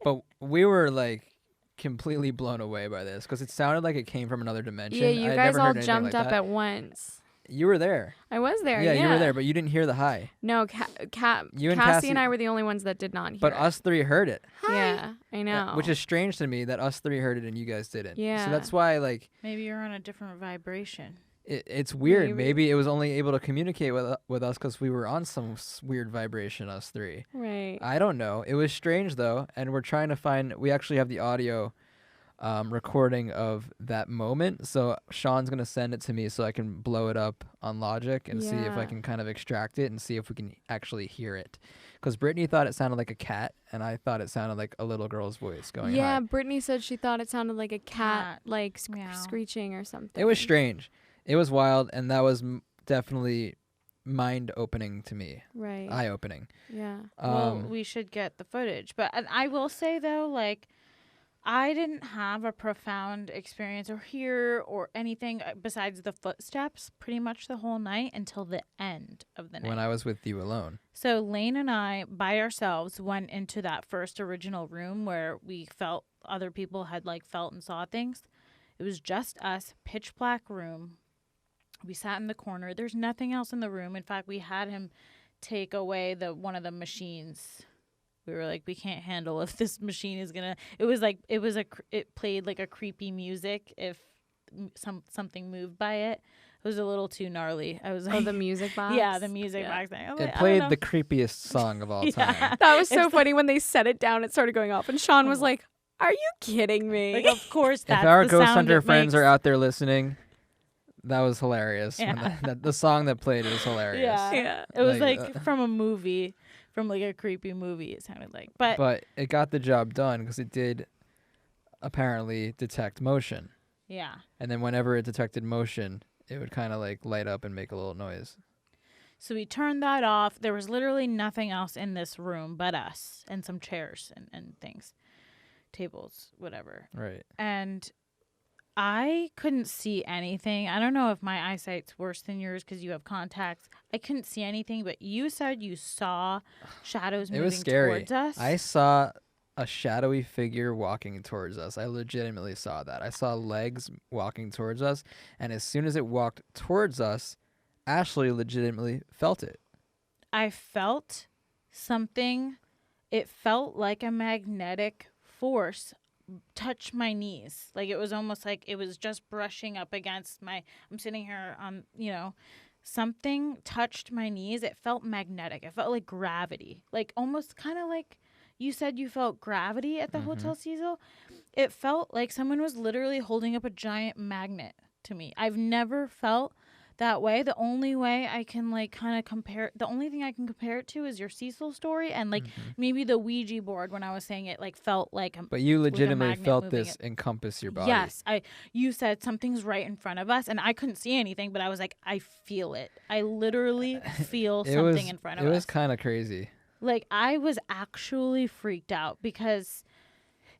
But we were like completely blown away by this because it sounded like it came from another dimension. Yeah, you guys all jumped up at once. You were there. I was there. Yeah, you were there, but you didn't hear the hi. No, Cassie and I were the only ones that did not hear. But it. us three heard it. Hi. Yeah, I know. Which is strange to me that us three heard it and you guys didn't. Yeah. So that's why maybe you're on a different vibration. It's weird. Maybe it was only able to communicate with us because we were on some weird vibration, us three. Right. I don't know. It was strange, though, and we're trying to find... We actually have the audio recording of that moment, so Sean's going to send it to me so I can blow it up on Logic and see if I can kind of extract it and see if we can actually hear it. Because Brittany thought it sounded like a cat, and I thought it sounded like a little girl's voice going Yeah, hi. Brittany said she thought it sounded like a cat like screeching or something. It was strange. It was wild, and that was definitely mind-opening to me. Right. Eye-opening. Yeah. Well, we should get the footage. But I will say, though, I didn't have a profound experience or hear or anything besides the footsteps pretty much the whole night until the end of the night. When I was with you alone. So Layne and I, by ourselves, went into that first original room where we felt other people had, felt and saw things. It was just us, pitch black room. We sat in the corner. There's nothing else in the room. In fact, we had him take away one of the machines. We were like, we can't handle if this machine is gonna. It played like a creepy music if something moved by it. It was a little too gnarly. I was Oh, like, the music box. yeah, the music Yeah. box thing. I was It like, I played don't the know. creepiest song of all time. That was so It's funny when they set it down. It started going off, and Sean was like, "Are you kidding me?" Like, of course, that's If our the Ghost sound Hunter it friends makes. are out there listening, that was hilarious. When Yeah. the song that played was hilarious. Yeah. Yeah. It was Like, like from a movie, from like a creepy movie. It sounded like, but it got the job done because it did apparently detect motion. yeah. And then whenever it detected motion, it would kind of like light up and make a little noise. So we turned that off. There was literally nothing else in this room but us and some chairs and things, tables, whatever. Right. And I couldn't see anything. I don't know if my eyesight's worse than yours because you have contacts. I couldn't see anything, but you said you saw shadows It moving was scary. towards us. I saw a shadowy figure walking towards us. I legitimately saw that. I saw legs walking towards us, and as soon as it walked towards us, Ashley legitimately felt it. I felt something. It felt like a magnetic force touch my knees. Like it was almost like it was just brushing up against my. I'm sitting here on, something touched my knees. It felt magnetic. It felt like gravity. Like almost kind of like you said you felt gravity at the Hotel Cecil. It felt like someone was literally holding up a giant magnet to me. I've never felt that way. The only way I can the only thing I can compare it to is your Cecil story and maybe the Ouija board when I was saying it felt like a, But you legitimately magnet felt moving this encompass your body. Yes, you said something's right in front of us and I couldn't see anything, but I was like, I feel it. I literally feel something in front of us. It was kind of crazy. Like I was actually freaked out because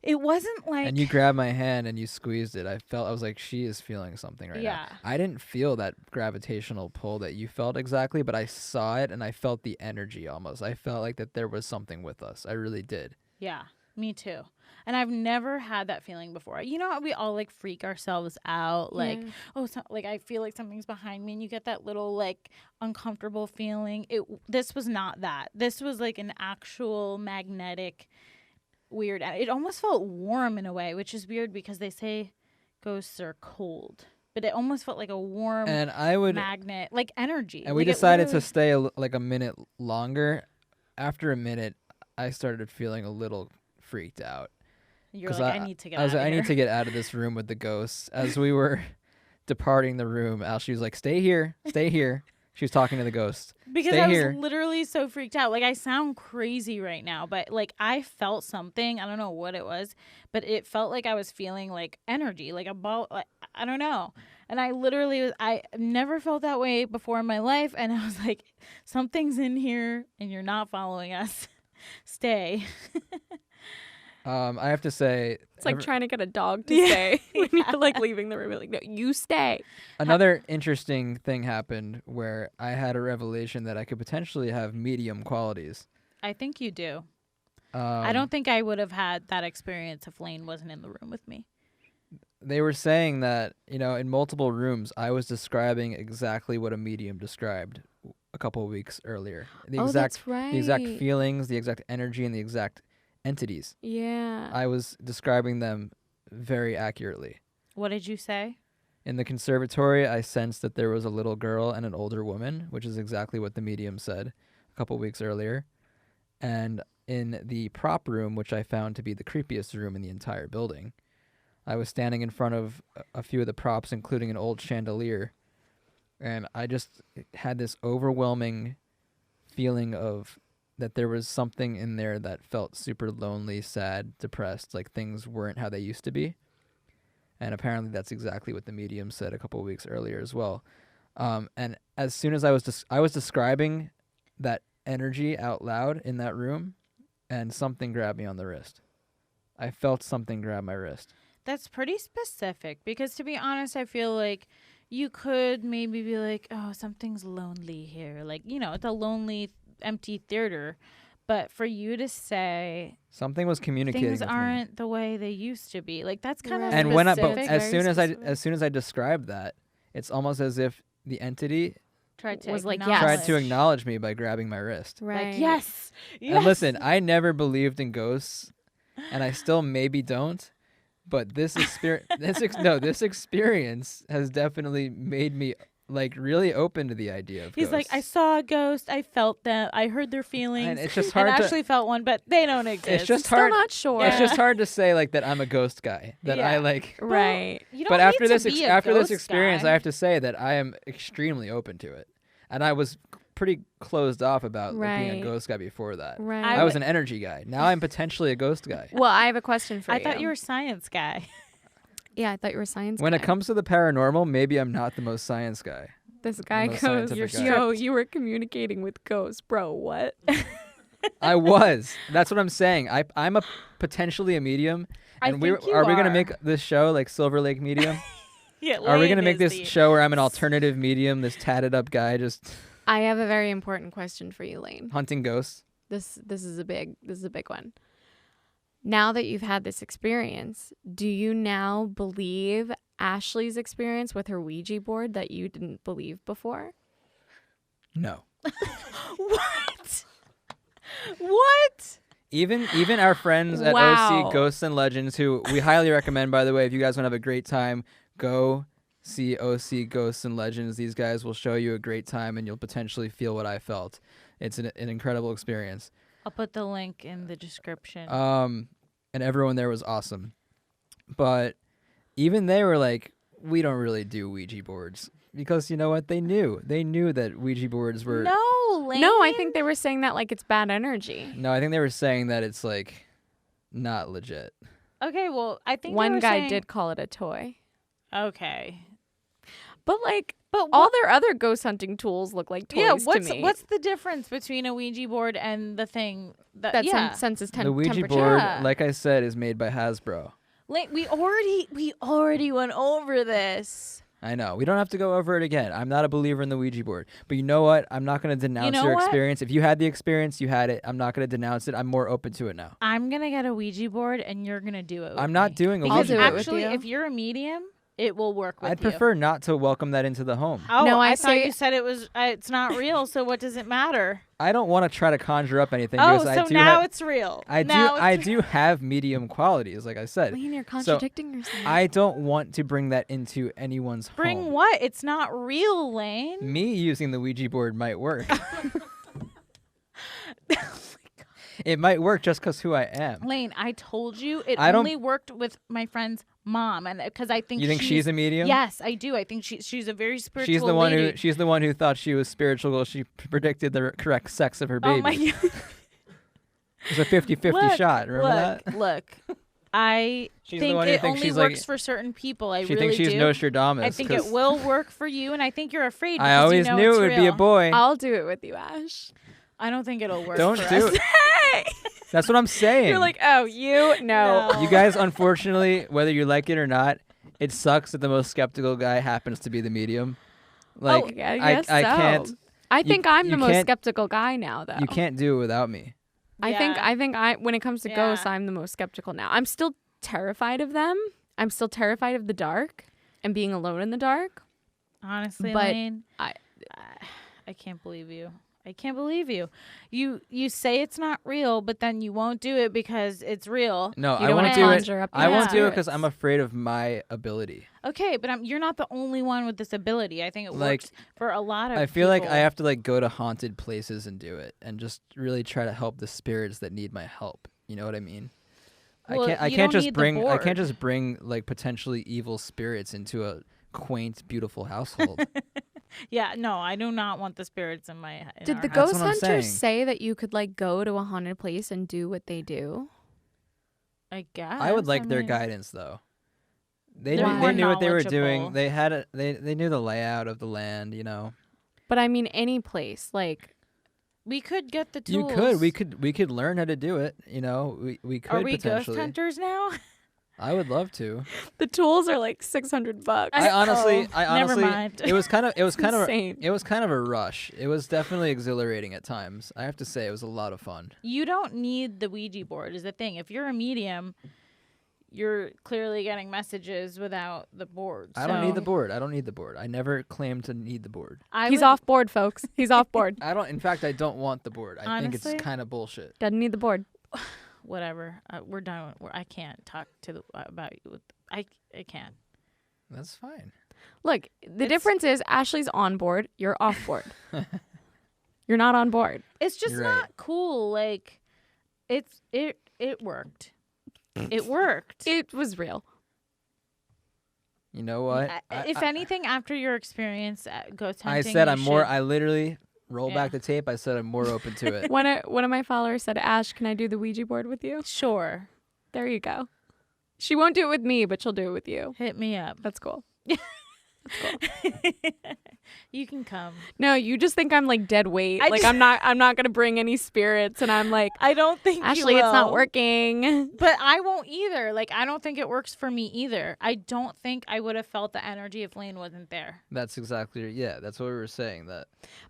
it wasn't like. And you grabbed my hand and you squeezed it. I was like, she is feeling something right Yeah. now. I didn't feel that gravitational pull that you felt exactly, but I saw it and I felt the energy almost. I felt like that there was something with us. I really did. Yeah, me too. And I've never had that feeling before. You know how we all like freak ourselves out, like, like I feel like something's behind me, and you get that little like uncomfortable feeling. This was not that. This was like an actual magnetic, weird. It almost felt warm in a way, which is weird because they say ghosts are cold, but it almost felt like a warm And I would magnet, like energy. And we decided to stay like a minute longer. After a minute, I started feeling a little freaked out. You're like, I need to get I was out like, of I here. need to get out of this room with the ghosts. As we were departing the room, Ashley was like, stay here, stay here. She was talking to the ghost. Because Stay I was here. literally so freaked out. Like, I sound crazy right now, but like I felt something. I don't know what it was, but it felt like I was feeling like energy, like a ball. Like, I don't know. And I literally I never felt that way before in my life. And I was like, something's in here and you're not following us. Stay. I have to say, It's like trying to get a dog to stay when you're like leaving the room. You're like, no, you stay. another interesting thing happened where I had a revelation that I could potentially have medium qualities. I think you do. I don't think I would have had that experience if Layne wasn't in the room with me. They were saying that, in multiple rooms, I was describing exactly what a medium described a couple of weeks earlier. That's right. The exact feelings, the exact energy, and the exact entities. Yeah. I was describing them very accurately. What did you say? In the conservatory, I sensed that there was a little girl and an older woman, which is exactly what the medium said a couple weeks earlier. And in the prop room, which I found to be the creepiest room in the entire building, I was standing in front of a few of the props, including an old chandelier, and I just had this overwhelming feeling of that there was something in there that felt super lonely, sad, depressed, like things weren't how they used to be. And apparently that's exactly what the medium said a couple of weeks earlier as well. And as soon as I was describing that energy out loud in that room, and something grabbed me on the wrist. I felt something grab my wrist. That's pretty specific because, to be honest, I feel like you could maybe be like, oh, something's lonely here. Like, it's a lonely, empty theater. But for you to say Something was communicating things with me. aren't the way they used to be, like that's kind of And specific. as soon as I described that, it's almost as if the entity tried to was like, acknowledge. yes. tried to acknowledge me by grabbing my wrist. Right. Like, yes. And listen, I never believed in ghosts, and I still maybe don't. But this experience has definitely made me like really open to the idea of He's like, I ghosts. saw a ghost. I felt them. I heard their feelings. And it's just And hard to. actually felt one, but they don't exist. It's just Still hard. not sure. It's just hard to say like that I'm a ghost guy. That I Yeah. like. Right. You don't But need after to this be a after this ghost experience, guy. I have to say that I am extremely open to it. And I was pretty closed off about like, being a Right. ghost guy before that. Right. I was an energy guy. Now I'm potentially a ghost guy. Well, I have a question for you. I thought you were a science guy. Yeah, I thought you were a science When guy. it comes to the paranormal, maybe I'm not the most science guy. This guy most goes, scientific guy. yo, you were communicating with ghosts. Bro, what? I was. That's what I'm saying. I'm a potentially a medium. I And think you are we gonna are. make this show like Silver Lake Medium? Yeah, Are we Layne gonna make is this the- show where I'm an alternative medium, this tatted up guy just I have a very important question for you, Layne. hunting ghosts? This is a big one. Now that you've had this experience, do you now believe Ashley's experience with her Ouija board that you didn't believe before? No. What? What? Even our friends at Wow. OC Ghosts and Legends, who we highly recommend, by the way, if you guys want to have a great time, go see OC Ghosts and Legends. These guys will show you a great time, and you'll potentially feel what I felt. It's an incredible experience. I'll put the link in the description. And everyone there was awesome. But even they were like, we don't really do Ouija boards. Because you know what? They knew that Ouija boards were... no, Layne. No, I think they were saying that like it's bad energy. No, I think they were saying that it's like not legit. Okay, well, I think they One were guy saying- did call it a toy. Okay, But like but all their other ghost hunting tools look like toys what's to me. what's the difference between a Ouija board and the thing that that yeah? senses The Ouija temperature? board, Yeah. like I said, is made by Hasbro. Layne, we already went over this. I know. We don't have to go over it again. I'm not a believer in the Ouija board. But you know what? I'm not going to denounce know your what? experience. If you had the experience, you had it. I'm not going to denounce it. I'm more open to it now. I'm gonna get a Ouija board, and you're gonna do it. With I'm not me. doing a I'll Ouija do it board. with Actually, you. if you're a medium, it will work with I'd you. prefer not to welcome that into the home. Oh, No, I I thought say- you said it was. It's not real. So what does it matter? I don't want to try to conjure up anything. Oh, because I so do now have, it's real. I do. Now I it's do have medium qualities, like I said. Layne, you're contradicting yourself. I don't want to bring that into anyone's Bring home. what? It's not real, Layne. Me using the Ouija board might work. It might work just because who I am. Layne, I told you it I don't- only worked with my friend's mom, and because I think You think she's a medium? Yes, I do. I think she's a very spiritual. She's the one lady. who she's the one who thought she was spiritual. She predicted the correct sex of her baby. Oh my god! It was a 50-50 Look, shot. Remember that? Look, I She's the think one who it thinks only she's works like- for certain people. I She really thinks she's do. Nostradamus. I think it 'cause will work for you, and I think you're afraid. I because always you know knew it's it would be a real. boy. I'll do it with you, Ash. I don't think it'll work. Don't for do us. it. That's what I'm saying. You're like, oh, you? No. No. You guys, unfortunately, whether you like it or not, it sucks that the most skeptical guy happens to be the medium. Like, yeah, I guess I so. can't. I think I'm you the most can't- skeptical guy now, though. You can't do it without me. I think when it comes to ghosts, Yeah. I'm the most skeptical now. I'm still terrified of them. I'm still terrified of the dark and being alone in the dark. Honestly, But Layne, I- I can't believe you. I can't believe you. You say it's not real, but then you won't do it because it's real. No, You I don't won't wanna do it. conjure up I your won't do it because spirits. I'm afraid of my ability. Okay, but you're not the only one with this ability. I think it Like, works for a lot of I feel like people. I have to like go to haunted places and do it, and just really try to help the spirits that need my help. You know what I mean? Well, I you can't don't just need the bring. I board. can't just bring like potentially evil spirits into a quaint, beautiful household. Yeah, no, I do not want the spirits in my. In Did our the house. ghost what I'm hunters saying. say that you could like go to a haunted place and do what they do? I guess I would like their mean, guidance though. They They're knew, more they knew what they were knowledgeable. doing. They had a, they knew the layout of the land. You know. But I mean, any place. Like, We could get the You tools. could. We could learn how to do it. You know. We could Are we ghost potentially. hunters now? I would love to. the tools are like $600. I honestly, never mind. it was kind of insane. it was kind of a rush. It was definitely exhilarating at times. I have to say, it was a lot of fun. You don't need the Ouija board is the thing. If you're a medium, you're clearly getting messages without the board. I don't need the so board. I don't need the board. I never claimed to need the board. He's would- off board, folks. He's off board. I don't. In fact, I don't want the board. I think Honestly? it's kind of bullshit. Doesn't need the board. Whatever. We're done. I can't talk to about you. I can't. That's fine. Look, the difference is Ashley's on board. You're off board. You're not on board. It's just You're not right. cool. Like, it worked. It worked. It was real. You know what? If anything, after your experience at ghost I hunting, said you I'm more. should- I literally rolled Yeah. back the tape. I said I'm more open to it. One of my followers said, Ash, can I do the Ouija board with you? Sure. There you go. She won't do it with me, but she'll do it with you. Hit me up. That's cool. You can come. No, you just think I'm like dead weight. I Like just- I'm not gonna bring any spirits, and I'm like, I don't think Ashley, you it's not will. working. But I won't either. Like, I don't think it works for me either. I don't think I would have felt the energy if Layne wasn't there. That's exactly. Yeah, that's what we were saying. That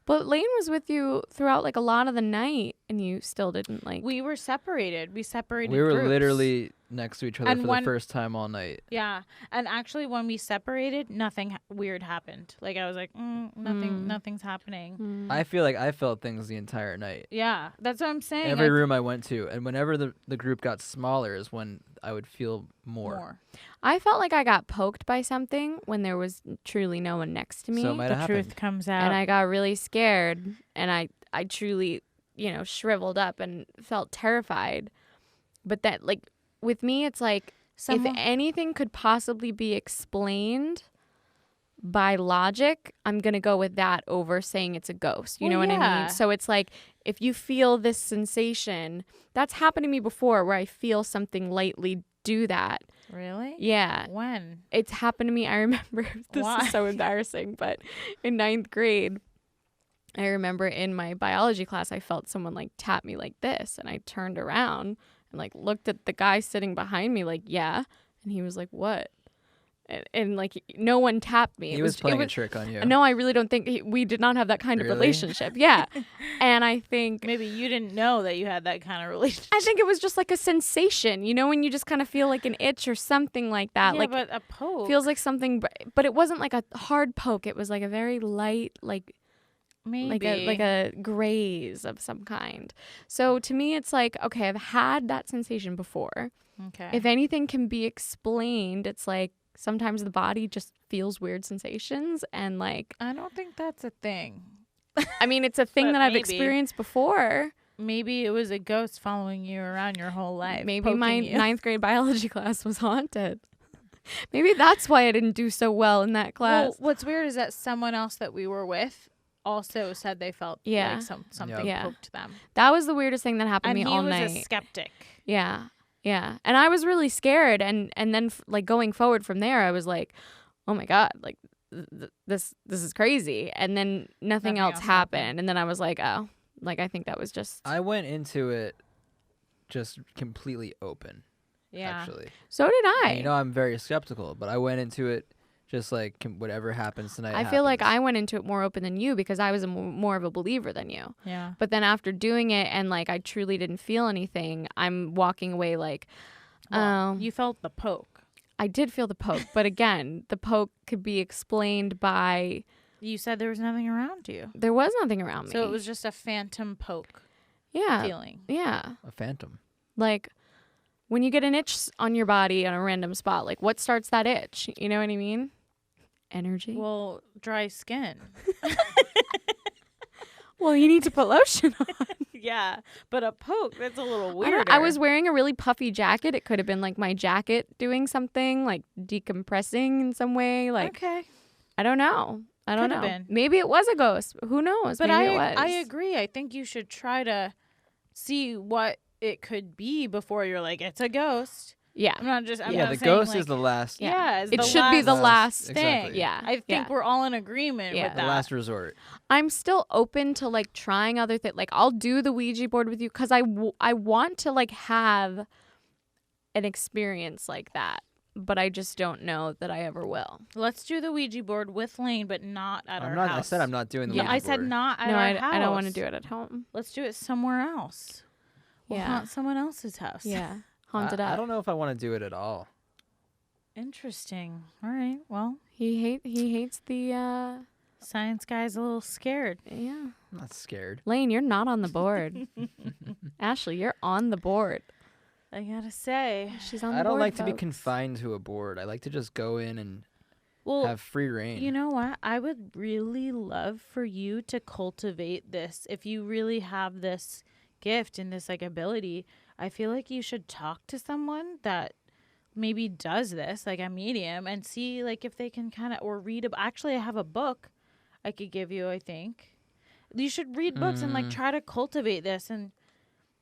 But Layne was with you throughout like a lot of the night, and you still didn't like. We were separated. We separated we were groups. literally next to each other And for one- the first time all night. Yeah. And actually, when we separated, nothing weird happened. Like, I was like, nothing's happening. I feel like I felt things the entire night. Yeah. That's what I'm saying. Every room I went to, and whenever the group got smaller is when I would feel more. I felt like I got poked by something when there was truly no one next to me. So it might The have happened. truth comes out. And I got really scared, and I truly, shriveled up and felt terrified. But that, like, with me, it's like, if anything could possibly be explained by logic, I'm going to go with that over saying it's a ghost. You know what I yeah. mean? So it's like, if you feel this sensation, that's happened to me before where I feel something lightly do that. Really? Yeah. When? It's happened to me. I remember, this Why? is so embarrassing, but in 9th grade, I remember in my biology class, I felt someone like tap me like this, and I turned around and like looked at the guy sitting behind me like, yeah. And he was like, what? And like, no one tapped me. He was playing a trick on you. No, I really don't think we did not have that kind of Really? relationship. Yeah. And I think Maybe you didn't know that you had that kind of relationship. I think it was just like a sensation, when you just kind of feel like an itch or something like that. Yeah, like but a poke. feels like something, but it wasn't like a hard poke. It was like a very light, like Maybe. like a graze of some kind. So to me, it's like, okay, I've had that sensation before. Okay. If anything can be explained, it's like sometimes the body just feels weird sensations, and like, I don't think that's a thing. I mean, it's a thing But that I've maybe. experienced before. Maybe it was a ghost following you around your whole life. Maybe poking my you. 9th grade biology class was haunted. Maybe that's why I didn't do so well in that class. Well, what's weird is that someone else that we were with also said they felt Yeah. like something Yeah. poked them. That was the weirdest thing that happened And to me he all was night. a skeptic. Yeah. Yeah. And I was really scared. And then like going forward from there, I was like, oh my God, like this is crazy. And then nothing else happened. And then I was like, oh, like, I think that was just. I went into it just completely open. Yeah. Actually. So did I. And I'm very skeptical, but I went into it just like whatever happens tonight. I feel like happens. I went into it more open than you because I was more of a believer than you. Yeah. But then after doing it and like I truly didn't feel anything, I'm walking away like, Well, oh, you felt the poke. I did feel the poke. But again, the poke could be explained by You said there was nothing around you. there was nothing around me. So it was just a phantom poke yeah, feeling. yeah. a phantom. Like when you get an itch on your body on a random spot, like what starts that itch? You know what I mean? Energy. Well, dry skin. Well, you need to put lotion on. Yeah. But a poke, that's a little I weirder. don't- I was wearing a really puffy jacket. It could have been like my jacket doing something, like decompressing in some way. Like okay. I don't know. I don't Could know. have been. Maybe it was a ghost. Who knows? But Maybe it was. I agree. I think you should try to see what it could be before you're like, it's a ghost. Yeah. I'm not just. I'm Yeah, not the saying, ghost like, is the last. Yeah, it's It the should be the last thing. Exactly. Yeah. I think Yeah. we're all in agreement Yeah. with The that. last resort. I'm still open to like trying other things. Like I'll do the Ouija board with you because I want to like have an experience like that, but I just don't know that I ever will. Let's do the Ouija board with Layne, but not at our I house. said I'm not doing the Yeah, Ouija I said board. not at No, our house. I don't want to do it at home. Let's do it somewhere else. We'll Yeah. haunt someone else's house. Yeah. Haunted I up. don't know if I want to do it at all. Interesting. All right. Well, He hates the science guy's a little scared. yeah. I'm not scared. Layne, you're not on the board. Ashley, you're on the board. I gotta say. She's on the I don't board. like to be folks. confined to a board. I like to just go in and Well, have free reign. you know what? I would really love for you to cultivate this. If you really have this gift and this like ability, I feel like you should talk to someone that maybe does this, like a medium, and see like if they can kind of or read. Actually, I have a book I could give you. I think you should read books and like try to cultivate this, and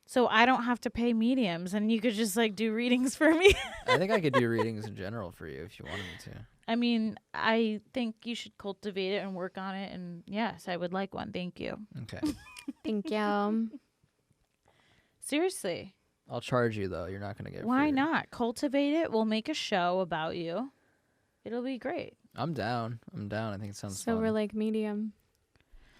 so I don't have to pay mediums, and you could just like do readings for me. I think I could do readings in general for you if you wanted me to. I mean, I think you should cultivate it and work on it. And yes, I would like one. Thank you. Okay. Thank you. Seriously. I'll charge you, though. You're not going to get Why free. not? Cultivate it. We'll make a show about you. It'll be great. I'm down. I think it sounds So fun. we're like medium.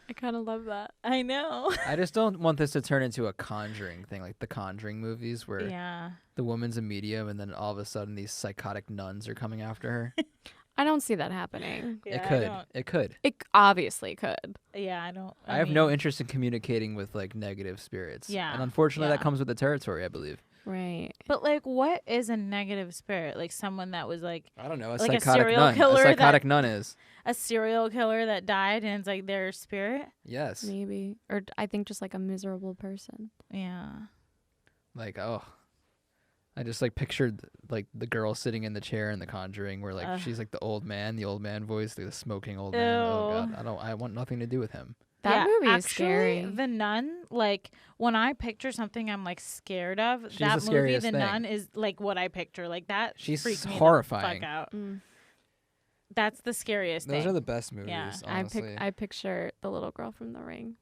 I kind of love that. I know. I just don't want this to turn into a Conjuring thing, like the Conjuring movies where Yeah. the woman's a medium and then all of a sudden these psychotic nuns are coming after her. I don't see that happening. It could. It could. It obviously could. Yeah, I don't. I have no interest in communicating with like negative spirits. Yeah, And unfortunately yeah. that comes with the territory, I believe. Right. But like, what is a negative spirit? Like someone that was like I don't know. A Like a psychotic serial nun. killer A psychotic that- nun is. a serial killer that died, and it's like their spirit. Yes. Maybe. Or I think just like a miserable person. Yeah. Like, oh. I just like pictured like the girl sitting in the chair in The Conjuring where like she's like the old man voice, the smoking old man. Oh Ew. God. I want nothing to do with him. That movie is actually, scary. The Nun, like when I picture something I'm like scared of, She's that the movie, scariest The thing. Nun, is like what I picture. Like that. She's freaks me the horrifying. fuck out. Mm. That's the scariest Those thing. are the best movies, Yeah. honestly. I picture the little girl from The Ring.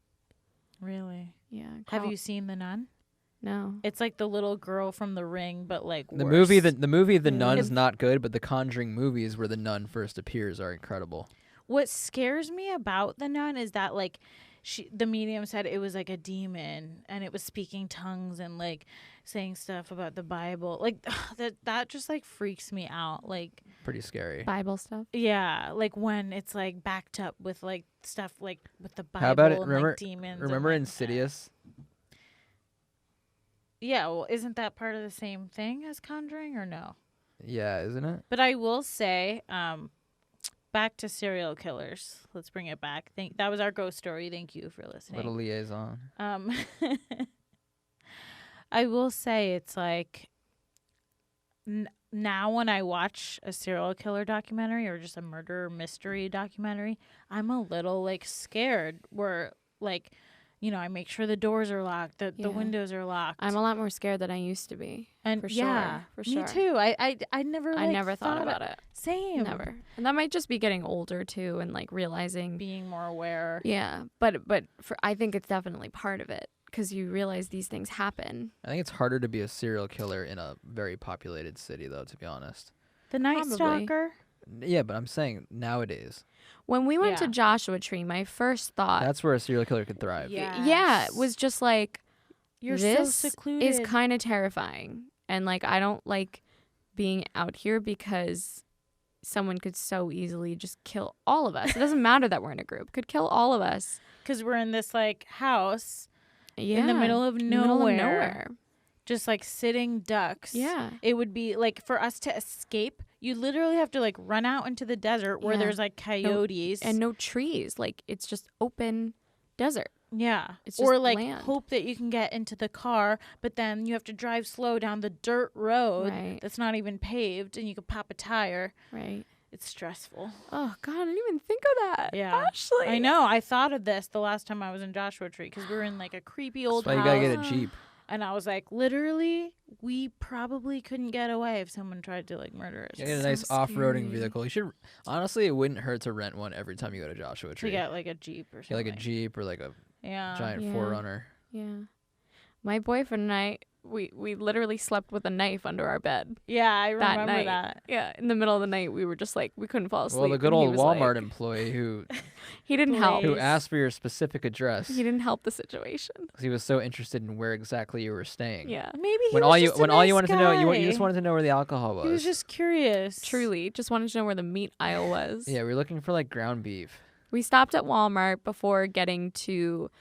Really? Yeah. Have you seen The Nun? No. It's like the little girl from The Ring, but like The worse. movie The Nun is It's- not good, but the Conjuring movies where the nun first appears are incredible. What scares me about The Nun is that like the medium said it was like a demon and it was speaking tongues and like saying stuff about the Bible. Like that just like freaks me out. Like Pretty scary. Bible stuff. yeah, like when it's like backed up with like stuff like with the Bible How about it? and Remember like demons. Remember and, like, Insidious? Yeah, well, isn't that part of the same thing as Conjuring or no? Yeah, isn't it? But I will say, back to serial killers. Let's bring it back. That was our ghost story. Thank you for listening. Little liaison. I will say it's like now when I watch a serial killer documentary or just a murder mystery documentary, I'm a little like scared. Where like, you know, I make sure the doors are locked, the Yeah. windows are locked. I'm a lot more scared than I used to be. and for yeah, sure. For sure. me too. I never I like, never thought about it. Same. Never. And that might just be getting older too and like realizing. Being more aware. Yeah. But I think it's definitely part of it because you realize these things happen. I think it's harder to be a serial killer in a very populated city, though, to be honest. The Night Probably. Stalker. Yeah, but I'm saying nowadays. When we went to Yeah. Joshua Tree, my first thought, That's where a serial killer could thrive. yeah, it was just like, You're this so secluded. is kind of terrifying. And like, I don't like being out here because someone could so easily just kill all of us. It doesn't matter that we're in a group. Could kill all of us. because we're in this like house Yeah. in the middle of nowhere, Middle of nowhere. just like sitting ducks. Yeah. It would be like for us to escape, you literally have to like run out into the desert where Yeah. there's like coyotes And no trees. Like, it's just open desert. yeah, it's or just like land. hope that you can get into the car, but then you have to drive slow down the dirt road Right. that's not even paved, and you could pop a tire. Right. It's stressful. Oh, God, I didn't even think of that. Yeah. Ashley. I know. I thought of this the last time I was in Joshua Tree because we were in like a creepy old That's why house. you gotta get a Jeep. And I was like, literally, we probably couldn't get away if someone tried to like murder us. You get a so nice off-roading scary. vehicle. You should honestly, it wouldn't hurt to rent one every time you go to Joshua To Tree. get like a Jeep or Get something. like a Jeep or like a Yeah. giant Yeah. 4Runner. Yeah. My boyfriend and I, we literally slept with a knife under our bed. Yeah, I That remember night. that. Yeah. In the middle of the night, we were just like, we couldn't fall asleep. Well, the good and he old was Walmart like- employee who He didn't help. Please. who asked for your specific address He didn't help the situation. 'cause he was so interested in where exactly you were staying. Yeah. Maybe he When was all you just a when all you nice wanted to know you just guy. wanted to know where the alcohol was. He was just curious. Truly. Just wanted to know where the meat aisle was. Yeah, we were looking for like ground beef. We stopped at Walmart before getting to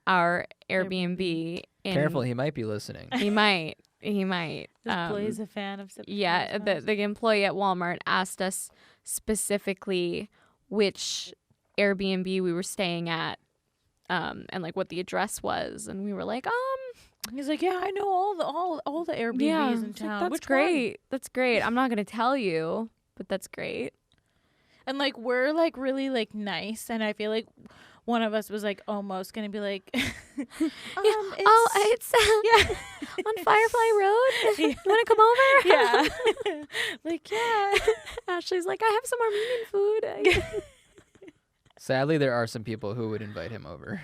our Airbnb. Careful, he might be listening. He might. He might. Is Blaze a fan of Sippin? Yeah, the employee at Walmart asked us specifically which Airbnb we were staying at, and like what the address was, and we were like, He's like, yeah, I know all the Airbnbs yeah, in it's like, town. that's Which great. one? That's great. I'm not gonna tell you, but that's great. And like we're like really like nice, and I feel like one of us was like almost gonna be like, It's yeah. on Firefly Road. Yeah. You want to come over? Yeah. Like, yeah. Ashley's like, I have some Armenian food. Sadly, there are some people who would invite him over.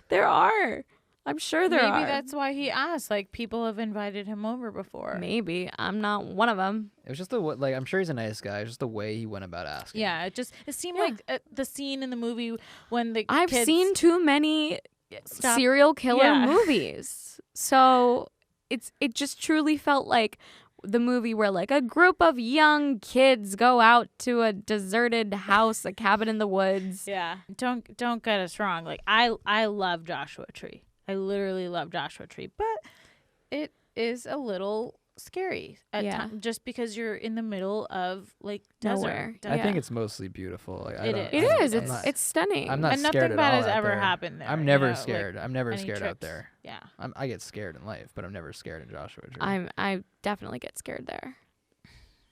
There are. I'm sure there are. Maybe that's why he asked. Like, people have invited him over before. Maybe. I'm not one of them. It was just like, I'm sure he's a nice guy. It's just the way he went about asking. Yeah, it seemed Yeah. like the scene in the movie when the I've kids seen too many stop. serial killer Yeah. movies. So it just truly felt like the movie where like a group of young kids go out to a deserted house, a cabin in the woods. Yeah, don't get us wrong. Like I love Joshua Tree. I literally love Joshua Tree, but it is a little scary at Yeah. times, just because you're in the middle of like Nowhere. desert. I Yeah. think it's mostly beautiful. Like, It is. It I'm is. not- It's stunning. I'm not and scared nothing at bad all has out ever there. happened there. I'm you never know, scared. like, I'm never any scared out trips. there. Yeah. I get scared in life, but I'm never scared in Joshua Tree. I definitely get scared there.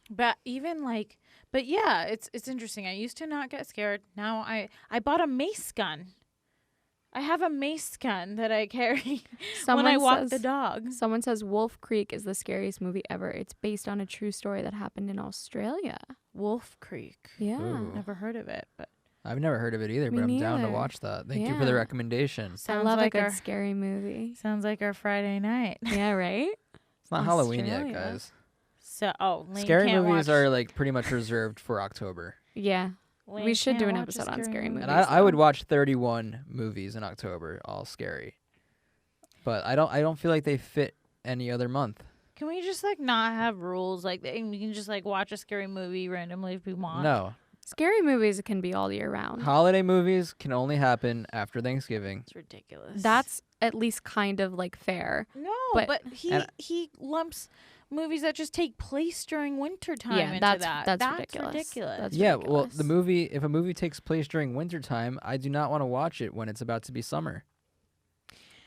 But even like, but yeah, it's interesting. I used to not get scared. Now I bought a mace gun. I have a mace gun that I carry when I walk the dog. Someone says Wolf Creek is the scariest movie ever. It's based on a true story that happened in Australia. Wolf Creek. Yeah. Ooh. Never heard of it, but I've never heard of it either, Me but I'm down to neither. watch that. Thank you for the Yeah. recommendation. I sounds love like a good our scary movie. sounds like our Friday night. Yeah, right? It's not Halloween yet, Australia. guys. So Layne Scary can't movies watch, are like pretty much reserved for October. Yeah. Layne we should can't do an watch a episode on scary movie. movies. And I would watch 31 movies in October, all scary. But I don't feel like they fit any other month. Can we just like not have rules? Like we can just like watch a scary movie randomly if we want. No. Scary movies can be all year round. Holiday movies can only happen after Thanksgiving. It's ridiculous. That's at least kind of like fair. no, but- but he lumps movies that just take place during winter time Yeah, into that's- that. that's ridiculous. That's Yeah, well, ridiculous. if a movie takes place during wintertime, I do not want to watch it when it's about to be summer.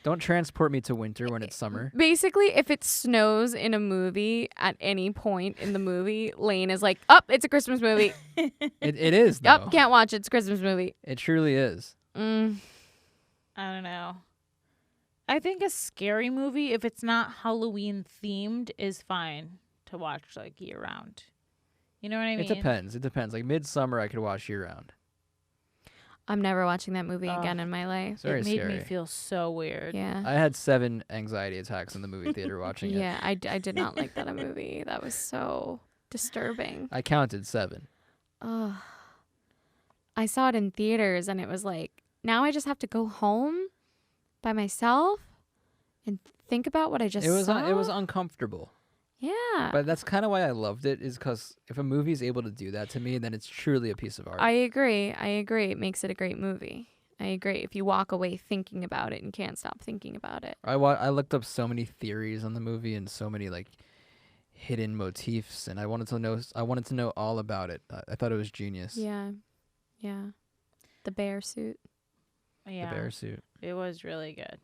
Don't transport me to winter when it's summer. Basically, if it snows in a movie at any point in the movie, Layne is like, "Oh, it's a Christmas movie. It is, though. Yep, can't watch it. It's a Christmas movie." It truly is. Mm. I don't know. I think a scary movie, if it's not Halloween themed, is fine to watch like year round. You know what I mean? It depends. It depends. Like Midsummer, I could watch year round. I'm never watching that movie Ugh. again in my life. It's very it made scary. me feel so weird. Yeah. I had 7 anxiety attacks in the movie theater watching it. Yeah, I did not like that movie. That was so disturbing. I counted 7. Ugh. I saw it in theaters and it was like, now I just have to go home by myself and think about what I just It was saw. it was uncomfortable. Yeah. But that's kind of why I loved it, is because if a movie is able to do that to me, then it's truly a piece of art. I agree. It makes it a great movie. I agree. If you walk away thinking about it and can't stop thinking about it. I looked up so many theories on the movie and so many like hidden motifs, and I wanted to know all about it. I thought it was genius. Yeah. Yeah. The bear suit. Yeah. The bear suit. It was really good.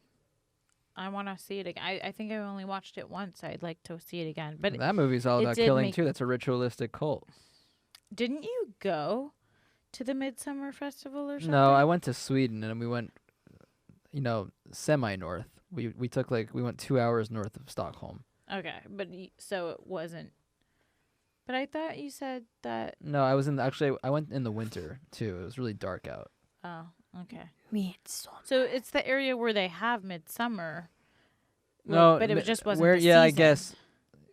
I want to see it again. I think I only watched it once. I'd like to see it again. But That movie's all it about did killing make- too. That's a ritualistic cult. didn't you go to the Midsummer Festival or something? No, I went to Sweden and we went, semi-north. We went 2 hours north of Stockholm. Okay, but so it wasn't. But I thought you said that. No, I went in the winter too. It was really dark out. Oh, okay. Midsummer. So it's the area where they have Midsummer. No, but it just wasn't. where. the Yeah, I season. guess,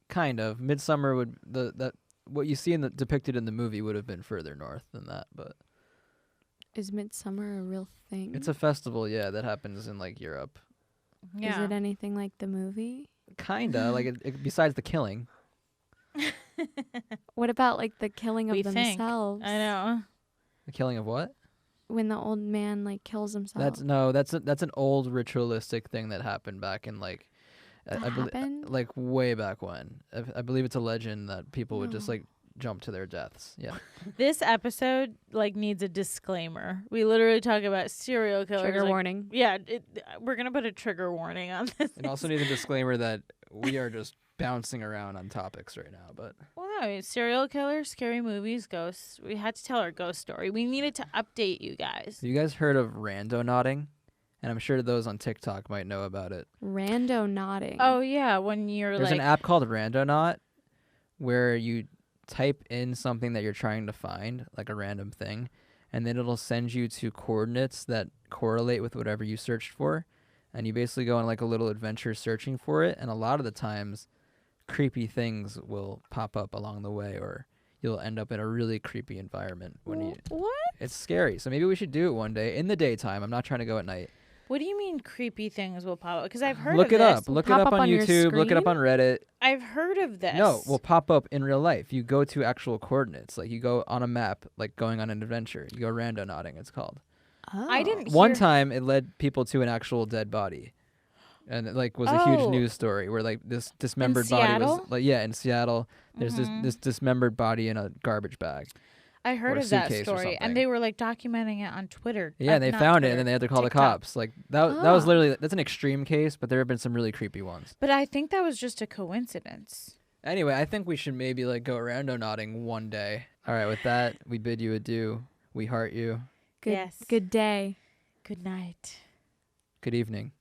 kind of. Midsummer would that what you see depicted in the movie would have been further north than that, but Is Midsummer a real thing? it's a festival. Yeah, that happens in like Europe. Yeah. Is it anything like the movie? Kinda like besides the killing. What about like the killing of We think. themselves? I know. The killing of what? When the old man like kills himself. That's an old ritualistic thing that happened back in like That I believe happened? like way back when. I believe it's a legend that people would just Oh. like jump to their deaths. Yeah. This episode needs a disclaimer. We literally talk about serial killers. Trigger warning. Yeah, we're gonna put a trigger warning on this. It also needs a disclaimer that we are just bouncing around on topics right now, but Well, no, serial killers, scary movies, ghosts. We had to tell our ghost story. We needed to update you guys. have you guys heard of randonauting? And I'm sure those on TikTok might know about it. Randonauting. Oh yeah, when you're There's an app called Randonaut where you type in something that you're trying to find, like a random thing, and then it'll send you to coordinates that correlate with whatever you searched for. And you basically go on like a little adventure searching for it, and a lot of the times creepy things will pop up along the way, or you'll end up in a really creepy environment when you What? It's scary. So maybe we should do it one day in the daytime. I'm not trying to go at night. What do you mean creepy things will pop up? Because I've heard Look of it this. up. Look it pop up up on on your YouTube. Look it up screen? on Reddit. I've heard of this. No, will pop up in real life. You go to actual coordinates. Like you go on a map, like going on an adventure. You go randonauting, it's called. Oh. I didn't One hear- time it led people to an actual dead body. And it was a huge Oh. news story where this dismembered body was Seattle? in Seattle. There's this dismembered body in a garbage bag. I heard or of that suitcase or story, something. and they were documenting it on Twitter. Yeah, and they not found it, Twitter, and then they had to call the TikTok. cops. Like that was Ah. literally that's an extreme case, but there have been some really creepy ones. But I think that was just a coincidence. Anyway, I think we should maybe go randonauting one day. All right, with that, we bid you adieu. We heart you. Good, Yes. Good day. Good night. Good evening.